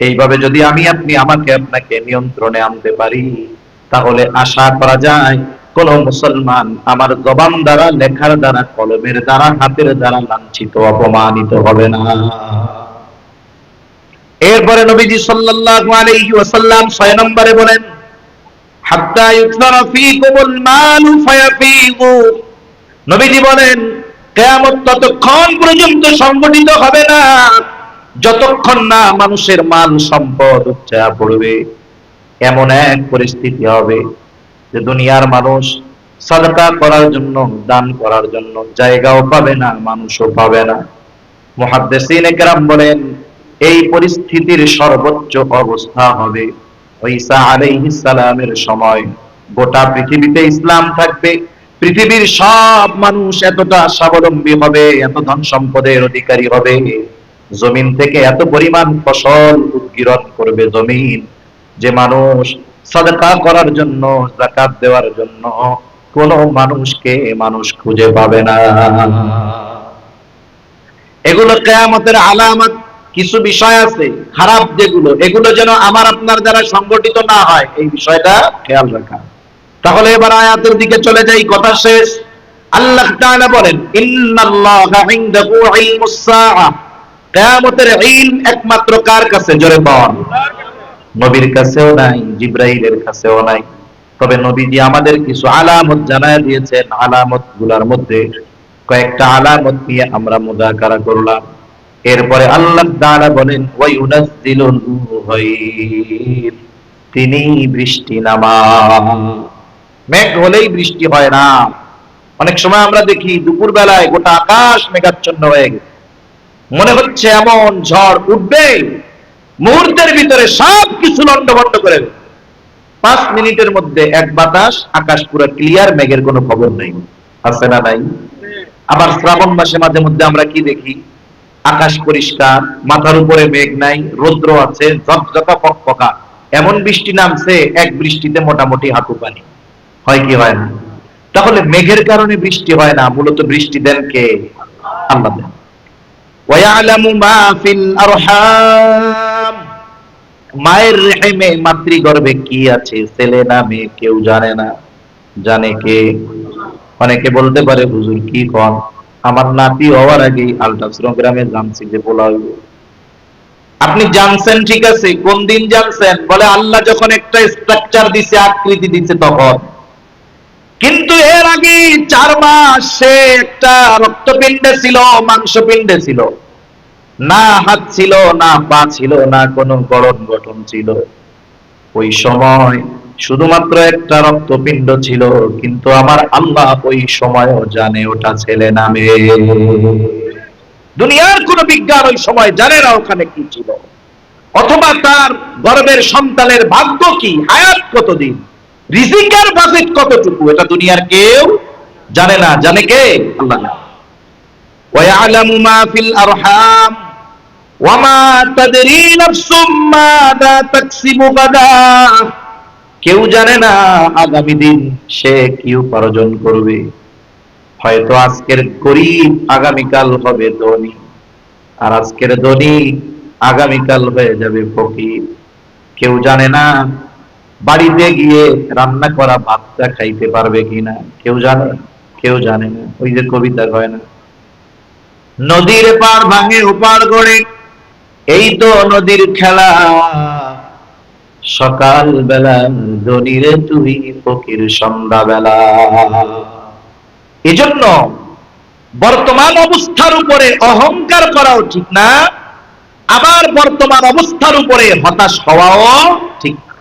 এইভাবে যদি আমি আপনি আমাকে আপনাকে নিয়ন্ত্রণে আনতে পারি, তাহলে আশা করা যায় কোন মুসলমান আমার জবান দ্বারা, লেখার দ্বারা, কলমের দ্বারা, হাতের দ্বারা লাঞ্ছিত অপমানিত হবে না। এরপরে নবীজি সাল্লাল্লাহু আলাইহি ওয়াসাল্লাম 6 নম্বরে বলেন হাত্তা ইউকসারা ফীকুমুল মাল ফায়াফীদু। নবীজি বলেন কিয়ামত ততক্ষণ পর্যন্ত সংগঠিত হবে না যতক্ষণ না মানুষের মাল সম্পদ উচ্চা পড়বে। এমন এক পরিস্থিতি হবে যে দুনিয়ার মানুষ সাদকা করার জন্য, দান করার জন্য জায়গাও পাবে না, মানুষও পাবে না। মুহাদ্দিসিনে কেরাম বলেন এই পরিস্থিতির সর্বোচ্চ অবস্থা হবে ঈসা আলাইহিস সালামের সময়। গোটা পৃথিবীতে ইসলাম থাকবে, পৃথিবীর সব মানুষ এতটা স্বাবলম্বী হবে, এত ধন সম্পদের অধিকারী হবে, জমিন থেকে এত পরিমাণ ফসল উৎগীরণ করবে জমিন, যে মানুষ সাদকা করার জন্য, যাকাত দেওয়ার জন্য কোন মানুষকে মানুষ খুঁজে পাবে না। এগুলো কিয়ামতের আলামত। কিছু বিষয় আছে খারাপ যেগুলো, এগুলো যেন আমার আপনার দ্বারা সংগঠিত না হয়, এই বিষয়টা খেয়াল রাখা। তাহলে এবার আয়াতের দিকে চলে যাই, কথা শেষ। আল্লাহ তাআলা বলেন ইন্নাল্লাহা ইনদাহু ইলমুস সাআ। কিয়ামতের ইলম একমাত্র কার কাছে? জোরে বল। নবীর কাছেও নাই, জিবরাইলের কাছেও নাই। তবে নবীজি আমাদের কিছু আলামত জানায় দিয়েছেন। আলামত গুলার মধ্যে কয়েকটা আলামত নিয়ে আমরা মুযাকারা করলাম। এরপরে আল্লাহ তাআলা বলেন ওয়ায়ুনাজ্জিলুল গায়ব, তিনি বৃষ্টি নামান। মেঘ হলেই বৃষ্টি হয় না। অনেক সময় আমরা দেখি দুপুর বেলায় গোটা আকাশ মেঘাচ্ছন্ন হয়ে গেছে, মনে হচ্ছে এমন ঝড় উঠবে, মুহূর্তের ভিতরে সব কিছু লন্ডভন্ড করে দেবে। 5 মিনিটের মধ্যে এক বাতাস, আকাশ পুরো ক্লিয়ার, মেঘের কোনো খবর নেই। আছে না নাই? আবার শ্রাবণ মাসে মাঝে মধ্যে আমরা কি দেখি? আকাশ পরিষ্কার, মাথার উপরে মেঘ নাই, রৌদ্র আছে, ঝকঝকা ফকফকা, এমন বৃষ্টি নামছে এক বৃষ্টিতে মোটামুটি হাঁটু পানি। হয় কি হয় না? তাহলে মেঘের কারণে বৃষ্টি হয় না, মূলত বৃষ্টি দেন কে? আল্লাহ দেন। ওয়ায়ালামু মা ফিল আরহাম, মায়ের রেহেমে, মাতৃগর্ভে কি আছে, ছেলে না মেয়ে, কেউ জানে না। জানে কে? অনেকে বলতে পারে হুজুর কি কন, আমার নাতি হওয়ার আগে আলট্রাসোনোগ্রামে জানছি যে বলা হইব। আপনি জানছেন ঠিক আছে, কোন দিন জানছেন? বলে আল্লাহ যখন একটা স্ট্রাকচার দিছে, আকৃতি দিছে তখন। কিন্তু এর আগে 4 মাস সে একটা রক্তপিণ্ডে ছিল, মাংসপিণ্ডে ছিল, না হাত ছিল, না পা ছিল, না কোনো গড়ন গঠন ছিল। ওই সময় শুধুমাত্র একটা রক্তপিণ্ড ছিল, কিন্তু আমার আল্লাহ ওই সময়ও জানে ওটা ছেলে না মেয়ে। দুনিয়ার কোন বিজ্ঞান ওই সময় জানে না ওখানে কি ছিল, অথবা তার গর্ভের সন্তানের ভাগ্য কি, হায়াত কতদিন, রিজিকের বাজেট কতটুকু, এটা দুনিয়ার কেউ জানে না। জানে কে? আল্লাহ। ওয়ায়ালামু মা ফিল আরহাম ওয়া মা তাদরি নাফসুম মাযা তাকসিবু গাদা। কেউ জানে না আগামী দিন সে কি উপার্জন করবে। হয়তো আজকের গরিব আগামীকাল হবে ধনী, আর আজকের ধনী আগামীকাল হয়ে যাবে ফকির। কেউ জানে না বাড়িতে গিয়ে রান্না করা ভাতটা খাইতে পারবে কিনা। কেউ জানে? কেউ জানে না। ওই যে কবিতা হয় না, নদীর পার ভাঙে ওপার গড়ে, এই তো নদীর খেলা, সকাল বেলা ধনীরে তুই, ফকির সন্ধ্যা বেলা। এজন্য বর্তমান অবস্থার উপরে অহংকার করাও ঠিক না, আবার বর্তমান অবস্থার উপরে হতাশ হওয়াও ঠিক না।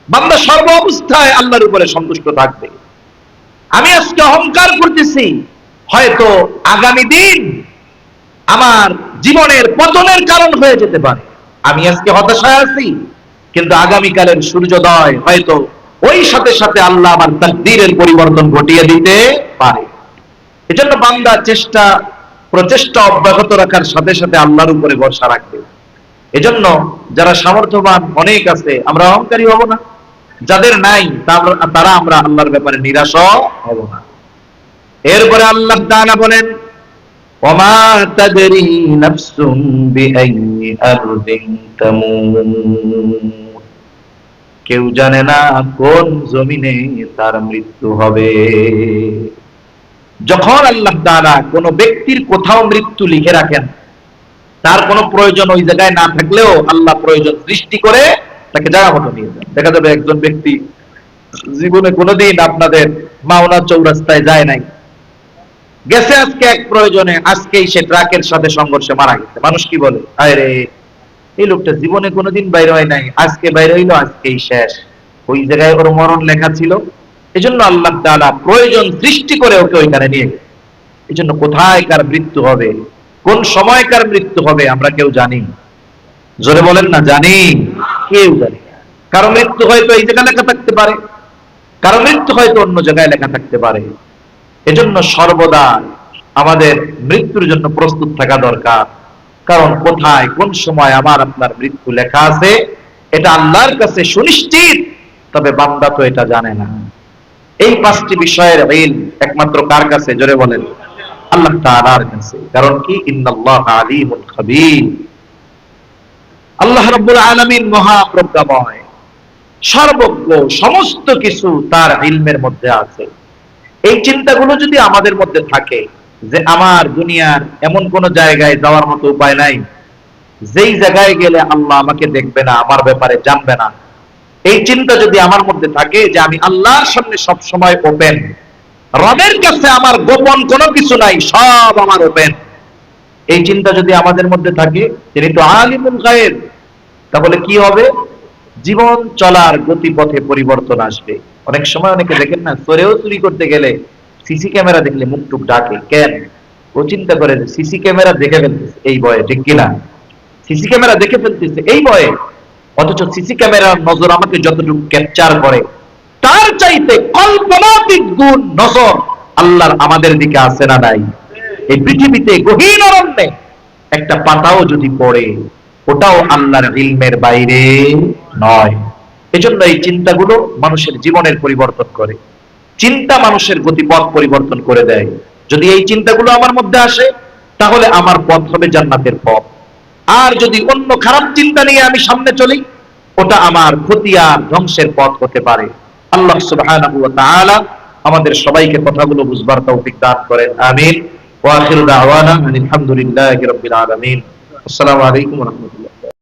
বান্দা সর্ব অবস্থায় আল্লাহর উপরে সন্তুষ্ট থাকবে। আমি আজকে অহংকার করতেছি, হয়তো আগামী দিন আমার জীবনের পতনের কারণ হয়ে যেতে পারে। আমি আজকে হতাশায় আছি, কিন্তু আগামীকালের সূর্যোদয় হয়তো ওই সাথে সাথে আল্লাহ আমার তাকদীরের পরিবর্তন ঘটিয়ে দিতে পারে। এজন্য বান্দা প্রচেষ্টা অব্যাহত রাখার সাথে সাথে আল্লাহর উপরে ভরসা রাখবে। এজন্য যারা সামর্থ্যবান অনেক আছে, আমরা অহংকারী হব না, যাদের নাই তারা আমরা আল্লাহর ব্যাপারে নিরাশ হব না। এরপরে আল্লাহ তাআলা বলেন, ওমা তাদরি নাফসুম বিআইয়ি আরদিন তামুত, কেউ জানে না কোন জমিনে তার মৃত্যু হবে। যখন আল্লাহ তাআলা কোন ব্যক্তির কোথাও মৃত্যু লিখে রাখেন, তার কোনো প্রয়োজন ওই জায়গায় না থাকলেও আল্লাহ প্রয়োজন সৃষ্টি করে তাকে জায়গা মতো নিয়ে যান। দেখা যাবে একজন ব্যক্তি জীবনে কোনোদিন আপনাদের মাওনা চৌরাস্তায় যায় নাই, গেছে আজকে এক প্রয়োজনে, আজকেই সে ট্রাকের সাথে সংঘর্ষে মারা গেছে। মানুষ কি বলে, আরে এই লোকটা জীবনে কোনোদিন বাইরে হয় নাই, আজকে বাইরে হইলো, আজকেই শেষ। ওই জায়গায় ওর মরণ লেখা ছিল। এজন্য আল্লাহ তাআলা প্রয়োজন সৃষ্টি করে ওকে ওইখানে নিয়ে গেছে। এজন্য কোথায় কার মৃত্যু হবে, কোন সময় কার মৃত্যু হবে আমরা কেউ জানি? জোরে বলেন না, জানি? কেউ জানি না। কারো মৃত্যু হয়তো এই জায়গায় লেখা থাকতে পারে, কারো মৃত্যু হয়তো অন্য জায়গায় লেখা থাকতে পারে। এজন্য সর্বদা আমাদের মৃত্যুর জন্য প্রস্তুত থাকা দরকার। কারণ কোথায় কোন সময় আমার আপনার মৃত্যু লেখা আছে এটা আল্লাহর কাছে সুনিশ্চিত, তবে বান্দা তো এটা জানে না। এই পাঁচটি বিষয়ের ইলম একমাত্র কার কাছে? জোরে বলেন, আল্লাহ তাআলার কাছে। কারণ কি, ইন্নাল্লাহা আলীমুল খাবীর, আল্লাহ রাব্বুল আলামিন মহাপ্রজ্ঞাময়, সর্বজ্ঞ, সমস্ত কিছু তার ইলমের মধ্যে আছে। এই চিন্তাগুলো যদি আমাদের মধ্যে থাকে যে আমার দুনিয়ার এমন কোন জায়গায় যাওয়ার মতো উপায় নাই, যেই জায়গায় গেলে আল্লাহ আমাকে দেখবে না, আমার ব্যাপারে জানবে না, এই চিন্তা যদি আমার মধ্যে থাকে যে আমি আল্লাহর সামনে সব সময় ওপেন, রবের কাছে আমার গোপন কোনো কিছু নাই, সব আমার ওপেন, এই চিন্তা যদি আমাদের মধ্যে থাকে, তিনি তো আলিমুল গায়ব, তাহলে কি হবে? জীবন চলার গতিপথে পরিবর্তন আসবে। অনেক সময় অনেকে দেখেন না, চোরেও চুরি করতে গেলে সিসি ক্যামেরা দেখলে মুখ টুক ডাকে, কেন? ও চিন্তা করে যে সিসি ক্যামেরা দেখে ফেলতেছে এই ভয়ে, ঠিক কিনা? সিসি ক্যামেরা দেখে ফেলতেছে এই ভয়ে, অথচ সিসি ক্যামেরার নজর আমাকে যতটুকু ক্যাপচার করে তার চাইতে কল্পনাতীত গুণ নজর আল্লাহর আমাদের দিকে আছে না নাই? এই পৃথিবীতে গহীন অরণ্যে একটা পাতাও যদি পড়ে, ওটাও আল্লাহর ইলমের বাইরে নয়। এজন্য এই চিন্তাগুলো মানুষের জীবনের পরিবর্তন করে, চিন্তা মানুষের গতিপথ পরিবর্তন করে দেয়। যদি এই চিন্তাগুলো আমার মধ্যে আসে, তাহলে আমার পথ হবে জান্নাতের পথ। আর যদি অন্য খারাপ চিন্তা নিয়ে আমি সামনে চলি, ওটা আমার ক্ষতি আর ধ্বংসের পথ হতে পারে। আল্লাহ সুবহানাহু ওয়া তাআলা আমাদের সবাইকে কথাগুলো বুঝবার তৌফিক দান করেন, আমিন। ওয়া আখিরু দাওয়ানা আলহামদুলিল্লাহি রাব্বিল আলামিন। আসসালামু আলাইকুম ওয়া রাহমাতুল্লাহ।